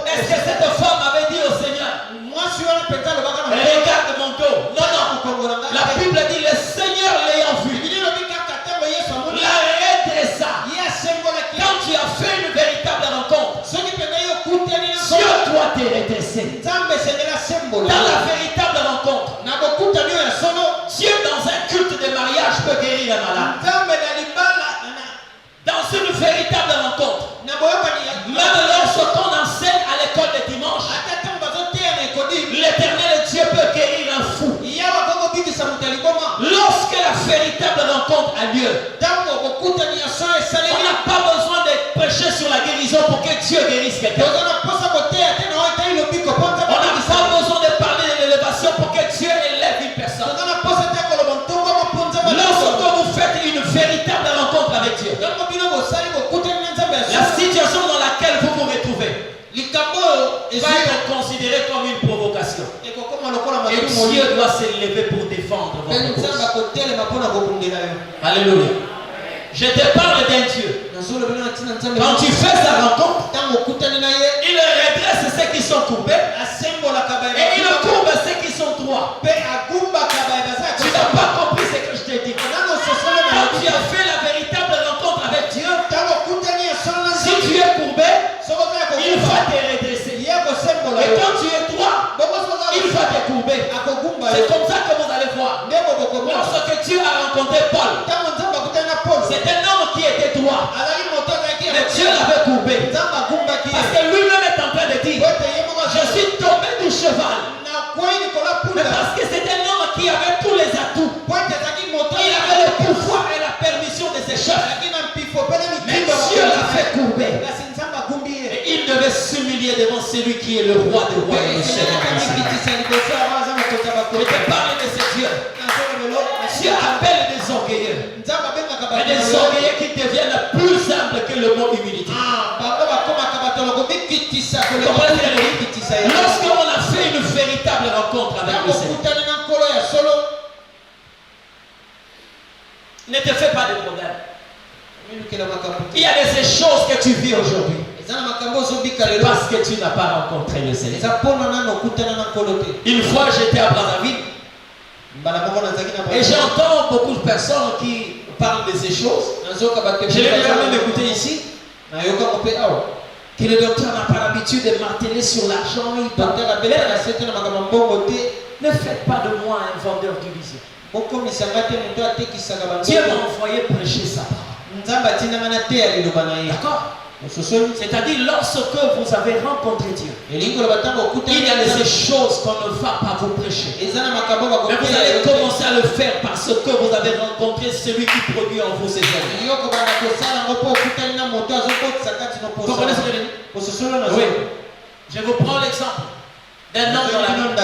Est-ce que cette femme avait dit au Seigneur, regarde mon dos? Non, non. La Bible dit, le Seigneur l'ayant vu, la redressa. Quand tu as fait une véritable rencontre, Dieu doit te redresser. Dans la véritable rencontre, Dieu dans un culte de mariage peut guérir un malade. Dans une véritable rencontre, même lorsqu'on enseigne à l'école de dimanche, l'Éternel Dieu peut guérir un fou. Lorsque la véritable rencontre a lieu, on n'a pas besoin de prêcher sur la guérison pour que Dieu guérisse quelqu'un. On n'a pas besoin de parler de l'élévation pour que Dieu élève une personne. Lorsque vous faites une véritable rencontre avec Dieu, la situation dans laquelle vous vous retrouvez va être considérée comme une provocation. Et Dieu doit s'élever pour défendre votre cause. Alléluia. Je te parle d'un Dieu. Quand tu fais sa rencontre, il redresse ceux qui sont courbés et il courbe ceux qui sont droits. Tu n'as pas compris ce que je t'ai dit. Quand tu as fait la véritable rencontre avec Dieu, si tu es courbé, il va te redresser. Et quand tu es droit, il va te courber. C'est comme ça que vous allez voir. Lorsque Dieu a rencontré Paul, c'est un homme qui était droit. Mais Dieu l'avait courbé. Parce que lui-même est en train de dire, je suis tombé du cheval. Mais parce que c'est un homme qui avait tous les atouts. Il avait le pouvoir et la permission de ses chefs. Mais Dieu l'a fait courber. Et il devait s'humilier devant celui qui est le roi des rois et le Seigneur des seigneurs. Je te parle de ce Dieu. Dieu appelle des orgueilleux. Et des orgueilleux qui deviennent plus humbles que le mot humilité. Lorsqu'on a fait une véritable rencontre avec le Seigneur, ne te fais pas de problème. Il y a de ces choses que tu vis aujourd'hui. parce que tu n'as pas rencontré le Seigneur. Une fois j'étais à Brazzaville et j'entends beaucoup de personnes qui parlent de ces choses. Je l'ai même écouté ici. Que le docteur n'a pas l'habitude de marteler sur l'argent. Ne faites pas de moi un vendeur d'illusions. Dieu m'a envoyé prêcher sa parole. D'accord? C'est-à-dire lorsque vous avez rencontré Dieu, il y a des choses qu'on ne va pas vous prêcher. Mais vous allez commencer à le faire parce que vous avez rencontré celui qui produit en vous ces œuvres. Vous comprenez ce que je dis? Oui. Je vous prends l'exemple d'un homme dans la Bible,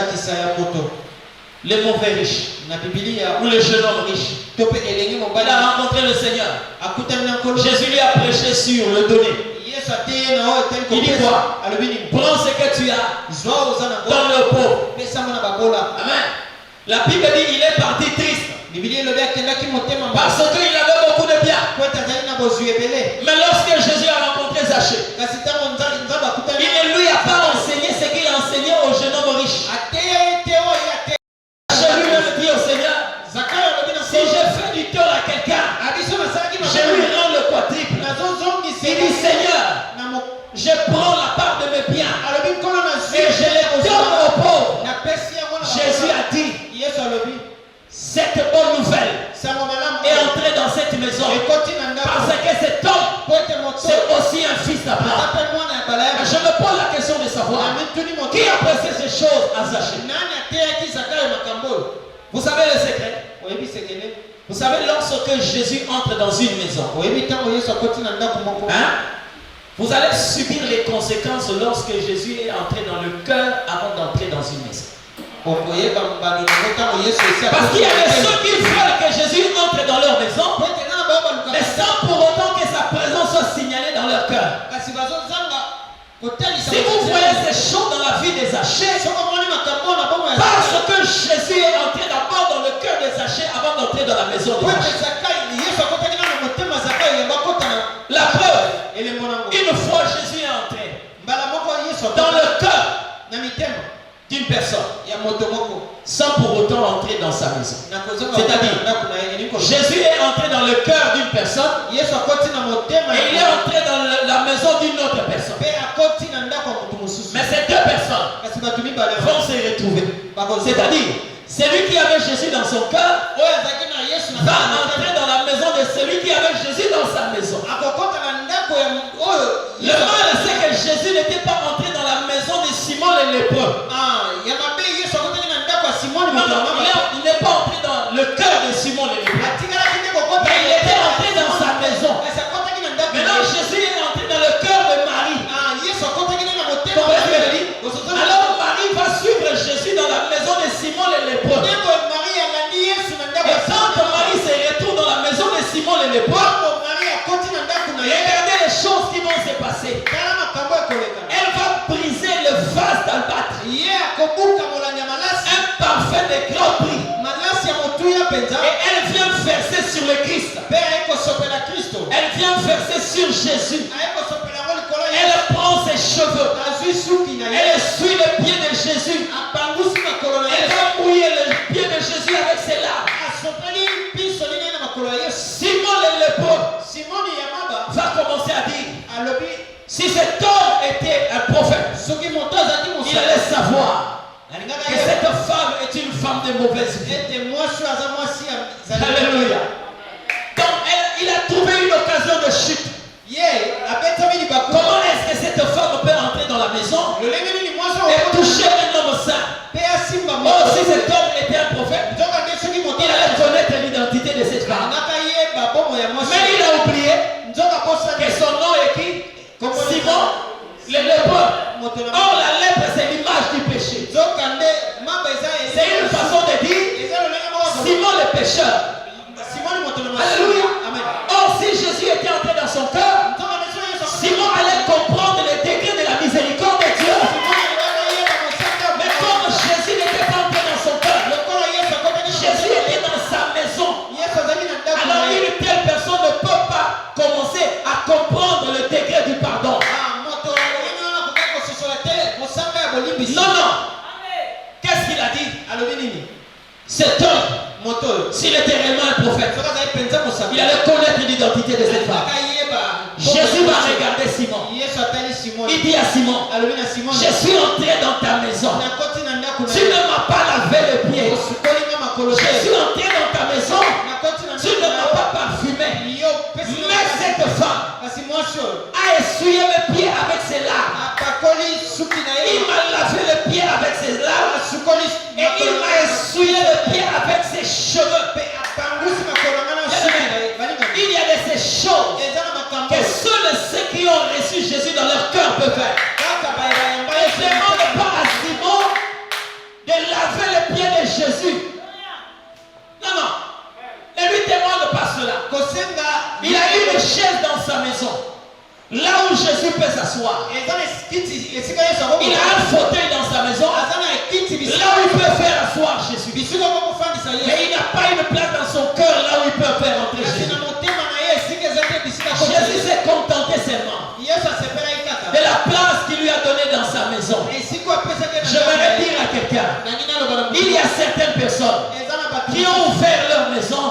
le mauvais riche ou le jeune homme riche. Il a rencontré le Seigneur. Jésus lui a prêché sur le donner. Il dit quoi? Prends ce que tu as, donne le pauvre. Amen. La Bible dit il est parti triste parce qu'il avait beaucoup de biens. Mais lorsque Jésus a rencontré Zachée, il ne lui a pas enseigné ce qu'il a enseigné au jeune homme riche. Zachée lui-même dit au Seigneur, si je fais du tort à quelqu'un, je lui rends le quadruple. Il dit Seigneur, je prends la part de mes biens et je les donne aux pauvres. Jésus a dit, cette bonne nouvelle est entrée dans cette maison parce que cet homme, c'est aussi un fils d'Abraham. Je me pose la question de savoir qui a prêché ces choses à Zachée. Vous savez le secret? Vous savez, lorsque Jésus entre dans une maison, vous allez subir les conséquences lorsque Jésus est entré dans le cœur avant d'entrer dans une maison. Parce qu'il y a ceux qui veulent que Jésus entre dans leur maison, mais sans pour autant que sa présence soit signalée dans leur cœur. Si vous voyez ces choses dans la vie des Zachée, parce que Jésus est entré d'abord dans le cœur des Zachée avant d'entrer dans la maison des Zachée. La preuve, une fois Jésus est entré dans le cœur d'une personne, sans pour autant entrer dans sa maison. C'est-à-dire, Jésus est entré dans le cœur d'une personne et il est entré dans la maison d'une autre personne. Mais ces deux personnes vont se retrouver. C'est-à-dire, celui qui avait Jésus dans son cœur va entrer dans la maison de celui qui avait Jésus dans sa maison. Le mal, c'est que Jésus n'était pas entré dans la maison de Simon le lépreux. Il n'est pas entré dans le cœur de Simon le lépreux. Mais il était entré dans sa maison. Maintenant, Jésus est entré dans le cœur de Marie. Alors Marie va suivre Jésus dans la maison de Simon le lépreux. Et quand Marie se retrouve dans la maison de Simon le lépreux, regardez les choses qui vont se passer. Elle va briser le vase d'albâtre. Un parfum de grand prix. Et elle vient verser sur le Christ. Elle vient verser sur Jésus. Elle prend ses cheveux. Elle essuie le pied de Jésus. Elle va mouiller le pied de Jésus avec ses larmes. Simon le lépreux va commencer à dire, si cet homme était un prophète, il allait savoir que cette femme est une femme de mauvaise vie. Alléluia. Donc il a trouvé une occasion de chute. Comment est-ce que cette femme peut entrer dans la maison et toucher un homme saint? Oh, si cet homme était un prophète, il allait connaître l'identité de cette femme. Mais il a oublié que son nom est qui? Simon le lépreux. Or la lèpre, c'est l'image du péché. C'est une façon de dire Simon le pécheur. Alléluia. Or si Jésus était entré dans son cœur, Simon allait comprendre le degré de la miséricorde de Dieu. Mais comme Jésus n'était pas entré dans son cœur, Jésus était dans sa maison. Alors une telle personne ne peut pas commencer à comprendre le degré du pardon. Il allait connaître l'identité de cette femme. Jésus va regarder Simon. Il dit à Simon, je suis entré dans ta maison. Tu ne m'as pas lavé le pied. Je suis entré dans ta maison. Tu ne m'as pas parfumé. Mais cette femme a essuyé mes pieds avec ses larmes. Il m'a lavé le pied avec ses larmes. Et il m'a essuyé le pied avec ses cheveux. Il y a de ces choses que seuls ceux qui ont reçu Jésus dans leur cœur peuvent faire. Ne demande pas à Simon de laver les pieds de Jésus. Non, non. Ne lui demande pas cela. Il a une chaise dans sa maison. Là où Jésus peut s'asseoir. Il a un fauteuil dans sa maison. Là où il peut faire asseoir Jésus. Mais il n'a pas une place dans son cœur là où il peut faire entrer Jésus. Jésus s'est contenté seulement de la place qu'il lui a donnée dans sa maison. Je vais dire à quelqu'un, il y a certaines personnes qui ont ouvert leur maison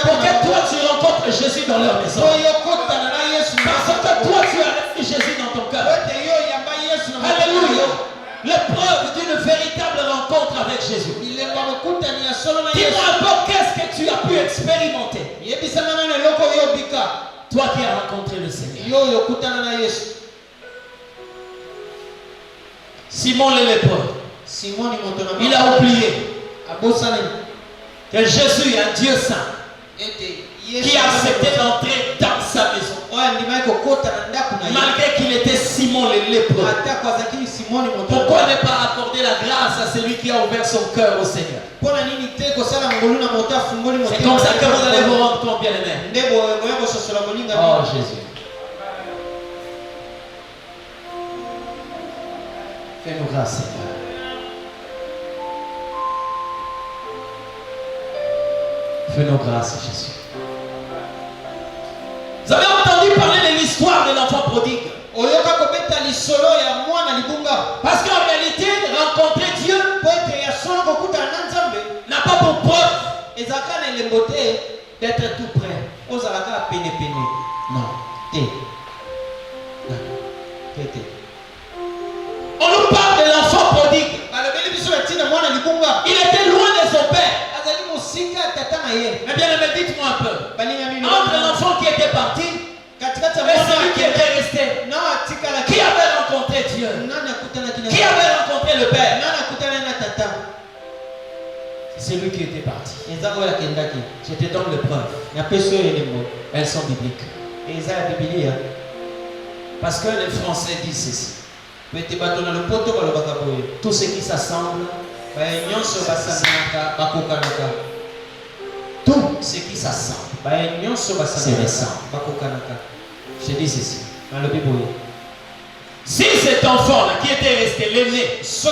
pour que toi tu rencontres Jésus dans leur maison. Parce que toi tu as reçu Jésus dans ton cœur. Alléluia. L'épreuve d'une véritable rencontre avec Jésus. Dis-moi un peu qu'est-ce que tu as pu expérimenter. Toi qui as rencontré le Seigneur. Simon le lépreux. Il a oublié que Jésus est un Dieu saint qui a accepté d'entrer dans sa maison. Malgré qu'il était Simon le lépreux. Pourquoi ne pas accorder la grâce à celui qui a ouvert son cœur au Seigneur? C'est comme ça que vous allez vous rendre compte, bien-aimés. Oh Jésus. Fais-nous grâce, Seigneur. Fais-nos grâce, Jésus. Vous avez entendu parler de l'histoire de l'enfant prodigue. Parce qu'en réalité, rencontrer Dieu n'a pas pour preuve d'être tout près. Non. On nous parle de l'enfant prodigue. Il était loin de son père. Mais bien aimé, dites-moi un peu. Entre l'enfant qui était parti et celui qui était resté, qui avait rencontré Dieu? Qui avait rencontré le Père? C'est celui qui était parti. Je te donne les preuves. Elles sont bibliques. Parce que les Français disent ceci. Tout ce qui s'assemble, tout ce qui s'assemble, c'est récent. Je dis ceci. Si cet enfant-là qui était resté l'aîné, s'il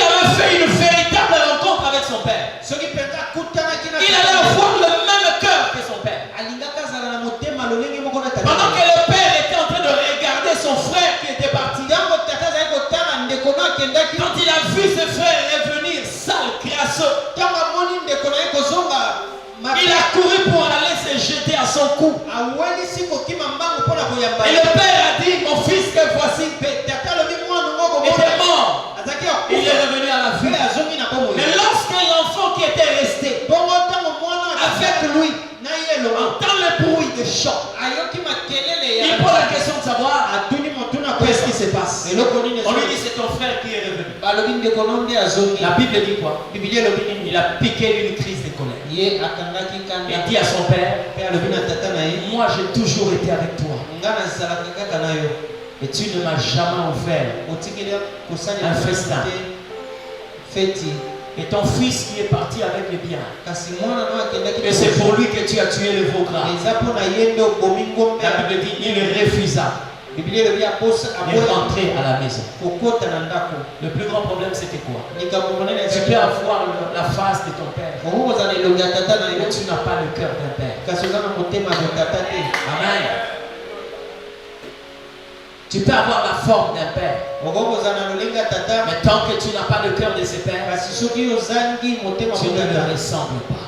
avait fait une véritable rencontre avec son père, il allait avoir le même cœur que son père. Pendant que le père était en train de regarder son frère qui était parti, quand il a vu ses frères revenir sales, crasseux, il a couru pour aller se jeter à son cou. Et le père a dit, mon fils que voici était mort. Il est revenu à la vie. Mais lorsque l'enfant qui était resté avec lui entend le bruit de choc, il pose la question de savoir qu'est-ce qui se passe. On lui dit c'est ton frère qui est revenu. La Bible dit quoi? Il a piqué une crise de colère. Il dit à son père, moi j'ai toujours été avec toi. Et tu ne m'as jamais offert un festin. Et ton fils qui est parti avec les biens. Et c'est pour lui que tu as tué le veau gras. La Bible dit, il refusa de rentrer à la maison. Le plus grand problème c'était quoi? Tu peux avoir la face de ton père, mais tu n'as pas le cœur d'un père. Amen. Tu peux avoir la forme d'un père. Mais tant que tu n'as pas le cœur de ses pères, tu ne le ressembles pas.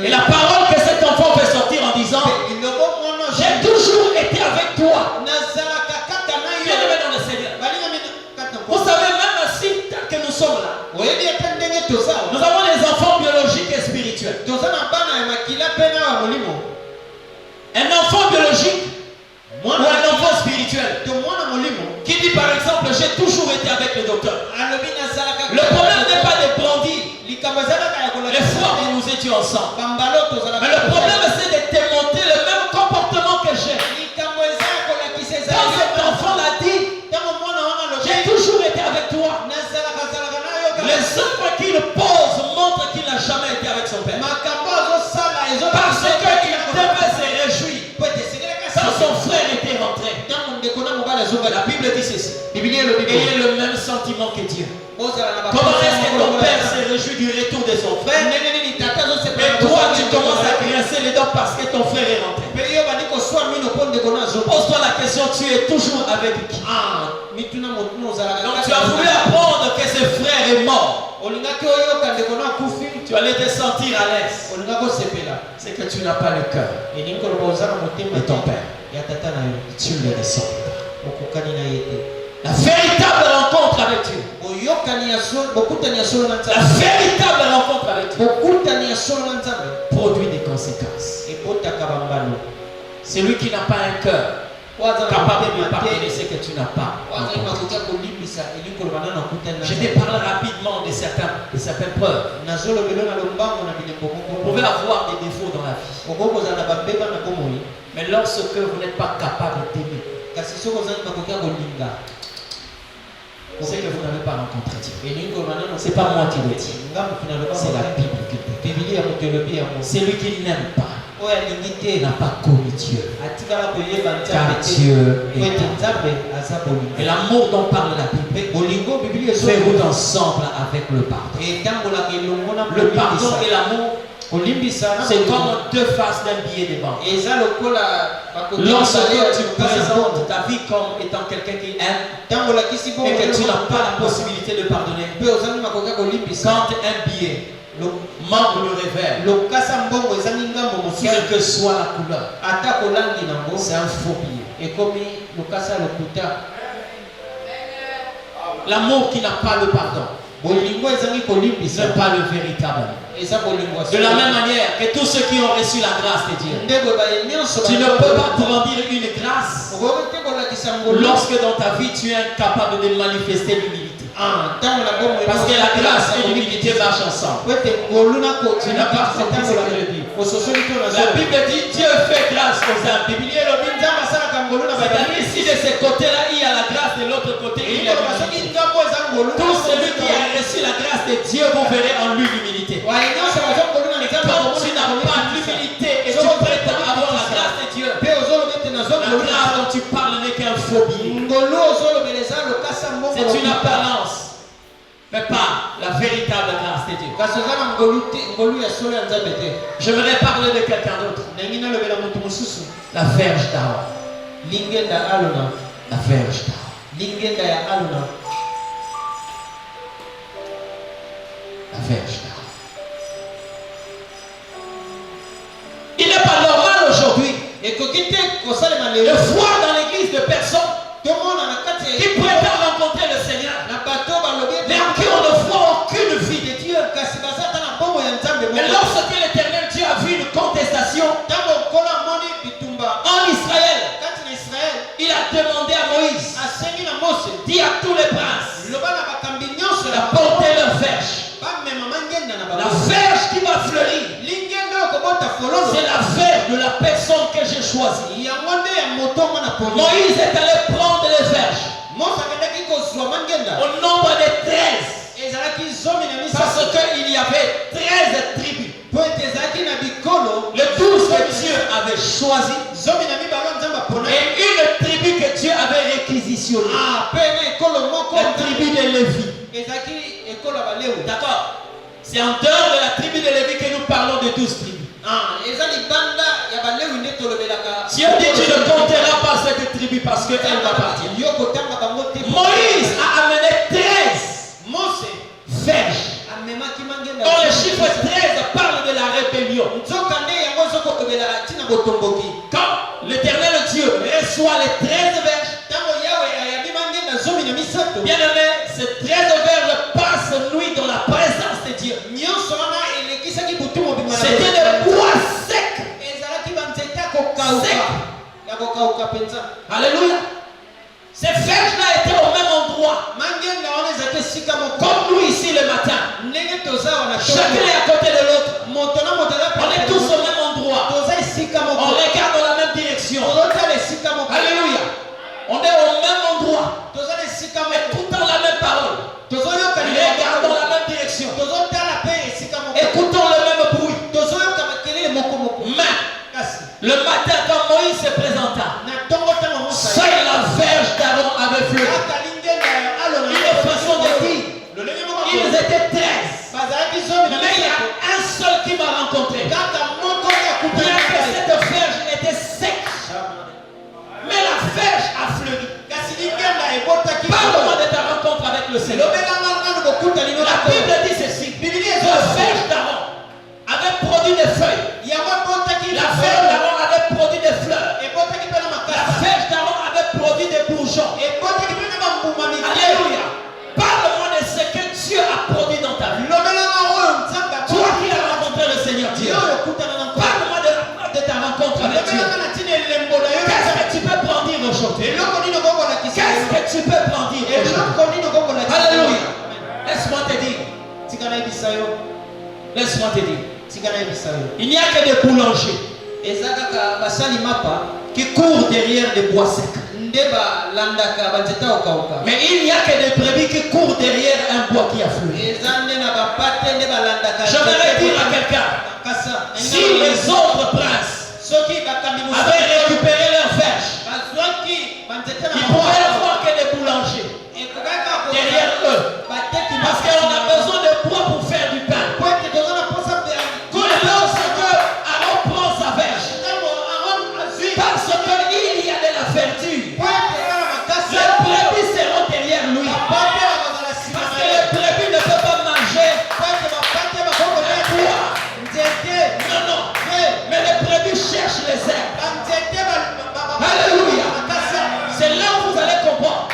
Et la parole que cet enfant fait sortir en disant, j'ai toujours été avec toi. Bien-aimé dans le Seigneur. Vous savez, même si que nous sommes là, nous avons des enfants biologiques et spirituels. Un enfant biologique ou un enfant spirituel qui dit par exemple, j'ai toujours été avec le docteur. Le problème n'est pas de brandir les fois où nous étions ensemble. Mais le problème c'est de démonter le même comportement que j'ai. Quand cet enfant l'a dit, j'ai toujours été avec toi. Les œuvres qu'il pose montrent qu'il n'a jamais été avec son père. Parce qu'il devait se réjouir quand son frère était rentré. La Bible dit ceci. Ayez le même sentiment que Dieu. Comment est-ce que ton père se réjouit du retour de son frère? Et toi tu commences à grincer les dents parce que ton frère est rentré. Pose-toi la question, tu es toujours avec qui? Donc tu as voulu apprendre que ce frère est mort. Tu allais te sentir à l'aise. C'est que tu n'as pas le cœur de ton père. Tu le ressens. La véritable rencontre avec Dieu. La véritable rencontre avec Dieu produit des conséquences. C'est lui qui n'a pas un cœur capable de pardonner ce que tu n'as pas. Je te parle rapidement de certaines preuves. Vous pouvez avoir des défauts dans la vie. Mais lorsque vous n'êtes pas capable d'aimer, c'est que vous n'avez pas rencontré Dieu. Ce n'est pas moi qui le dis. C'est la Bible qui le dit. C'est lui qui n'aime pas. N'a pas connu Dieu. Car Dieu est amour. Et l'amour dont parle la Bible fait route ensemble avec le pardon. Le pardon et l'amour, c'est comme deux faces d'un billet de banque. Lorsque tu présentes ta vie comme étant quelqu'un qui aime et que tu n'as pas la possibilité de pardonner, quand un billet manque le revers, quelle que soit la couleur, c'est un faux billet. L'amour qui n'a pas le pardon n'est pas le véritable. De la même manière que tous ceux qui ont reçu la grâce de Dieu, tu ne peux pas brandir une grâce lorsque dans ta vie tu es incapable de manifester l'humilité. Parce que la grâce et l'humilité marchent ensemble. Tu n'as pas compris ce que je dis. La Bible dit Dieu fait grâce aux impies. C'est-à-dire si de ce côté-là il y a la grâce, de l'autre côté il y a l'humilité. Tout celui qui a reçu la grâce de Dieu, vous verrez en lui l'humilité. Et quand tu n'as pas l'humilité et tu prétends avoir la grâce de Dieu, la grâce dont tu parles n'est qu'un faux billet. C'est une apparence, mais pas la véritable grâce de Dieu. J'aimerais parler de quelqu'un d'autre. La verge d'Aaron. La verge d'Aaron. La verge d'Aaron. Il n'est pas normal aujourd'hui de voir dans l'église de personnes qui prétendent rencontrer le Seigneur, mais en qui on ne voit aucune vie de Dieu. Et lorsque l'Éternel Dieu a vu une contestation en Israël, il a demandé à Moïse, dit à tous les princes d'apporter leur verge. La verge qui va fleurir, c'est la verge de la personne que j'ai choisie. Moïse est allé prendre les verges au nombre de 13. Parce qu'il y avait 13 tribus. Le 12 que Dieu avait choisi et une tribu que Dieu avait réquisitionnée. La tribu de Lévi. D'accord. C'est en dehors de la tribu de Lévi que nous parlons de 12 tribus. Dieu dit tu ne compteras pas cette tribu parce qu'elle va partir. Moïse a amené 13 verges. Or le chiffre 13 parle de la rébellion. Quand l'Éternel Dieu reçoit les 13 verges, bien aimé, ces 13 verges passent nuit dans la présence de Dieu. C'était des bois secs. Alléluia. Ces verges-là étaient au même endroit. Comme nous ici le matin. Chacun est à côté de l'autre. On est tous au même endroit. On regarde dans la même direction. Alléluia. On est au même endroit. Écoutons la même parole. Regardons la même direction. Écoutons le même bruit. Mais le matin, quand Moïse se présenta, seule la verge d'Aaron avait fleuri. Une façon de dire, ils étaient 13. Mais il y a un seul qui m'a rencontré. Bien que cette verge était sec, mais la verge a fleuri. Parle-moi de ta rencontre avec le Seigneur. La Bible dit ceci. La verge d'Aaron avait produit des feuilles. La verge d'Aaron avait produit des fleurs. La verge d'Aaron avait produit des bourgeons. Alléluia. Parle-moi de ce que Dieu a produit dans ta vie. Toi qui as rencontré le Seigneur Dieu. Parle-moi de ta rencontre avec Dieu. Qu'est-ce que tu peux brandir aujourd'hui? Qu'est-ce que tu peux brandir aujourd'hui? Alléluia. Laisse-moi te dire. Laisse-moi te dire. Il n'y a que des boulangers qui courent derrière des bois secs. Mais il n'y a que des brebis qui courent derrière un bois qui a fleuri. J'aimerais dire à quelqu'un, si les autres princes avaient récupéré leurs verges, ils pourraient avoir que des boulangers derrière eux. Parce qu'on a besoin de bois pour faire du pain. Lorsque Aaron prend sa verge, parce qu'il y a de la verdure, les brebis seront derrière lui. Parce que les brebis ne peuvent pas manger non, non. Mais les brebis cherchent les herbes. Alléluia. C'est là où vous allez comprendre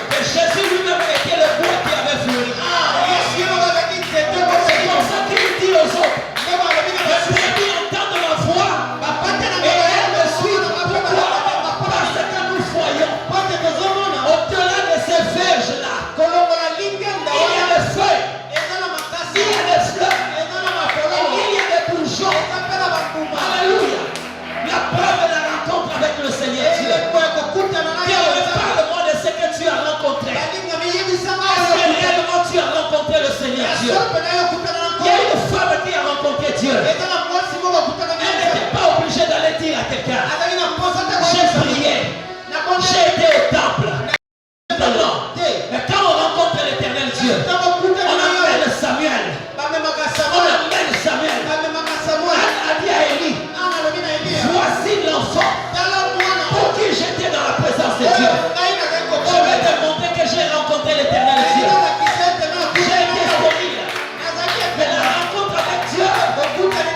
que Jésus lui-même était le bois qui avait fleuri. C'est comme ça qu'il dit aux autres, les brebis entendent ma voix et elles me suivent. Pourquoi? Parce que nous voyons au-delà de ces verges-là, il y a des feuilles, il y a des fleurs, il y a des bourgeons. Alléluia. La preuve de la rencontre avec le Seigneur Dieu. Parle-moi de ce que tu as rencontré. Est-ce que réellement tu as rencontré le Seigneur Dieu? Il y a une femme qui a rencontré Dieu. Elle n'était pas obligée d'aller dire à quelqu'un, j'ai prié, j'ai été au temple. Non. Mais quand on rencontre l'Éternel Dieu, on appelle Samuel. On appelle Samuel. A dit à Élie, voici l'enfant pour qui j'étais dans la présence de Dieu. Je vais te montrer que j'ai rencontré l'Éternel Dieu. J'ai été stérile. Mais la rencontre avec Dieu a ouvert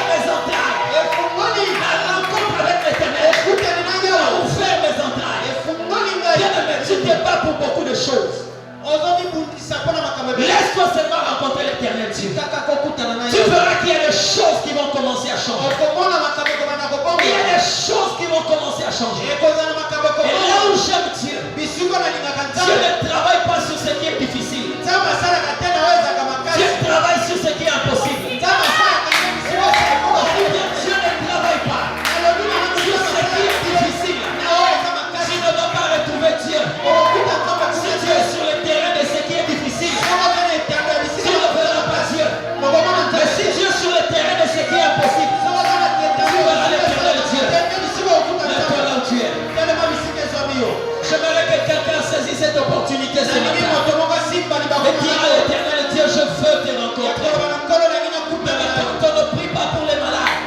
mes entrailles. La rencontre avec l'Éternel a ouvert mes entrailles. Bien-aimé, tu te bats pour beaucoup de choses. Laisse-toi seulement rencontrer l'Éternel Dieu. Tu verras qu'il y a des choses qui vont commencer à changer. Il y a des choses qui vont commencer à changer. Et là où j'aime Dieu, Dieu ne travaille pas sur ce qui est difficile. Dieu travaille sur ce qui est impossible. Dieu ne travaille pas sur ce qui est difficile. Tu ne vas pas retrouver Dieu. Si tu es sur le terrain de ce qui est difficile, tu ne verras pas Dieu. Mais si Dieu est sur le terrain de ce qui est impossible, tu verras l'Éternel Dieu. Lève-toi là où tu es. J'aimerais que quelqu'un saisisse cette opportunité ce matin. Et dire à l'Éternel Dieu, je veux te rencontrer. Mais maintenant, on ne prie pas pour les malades.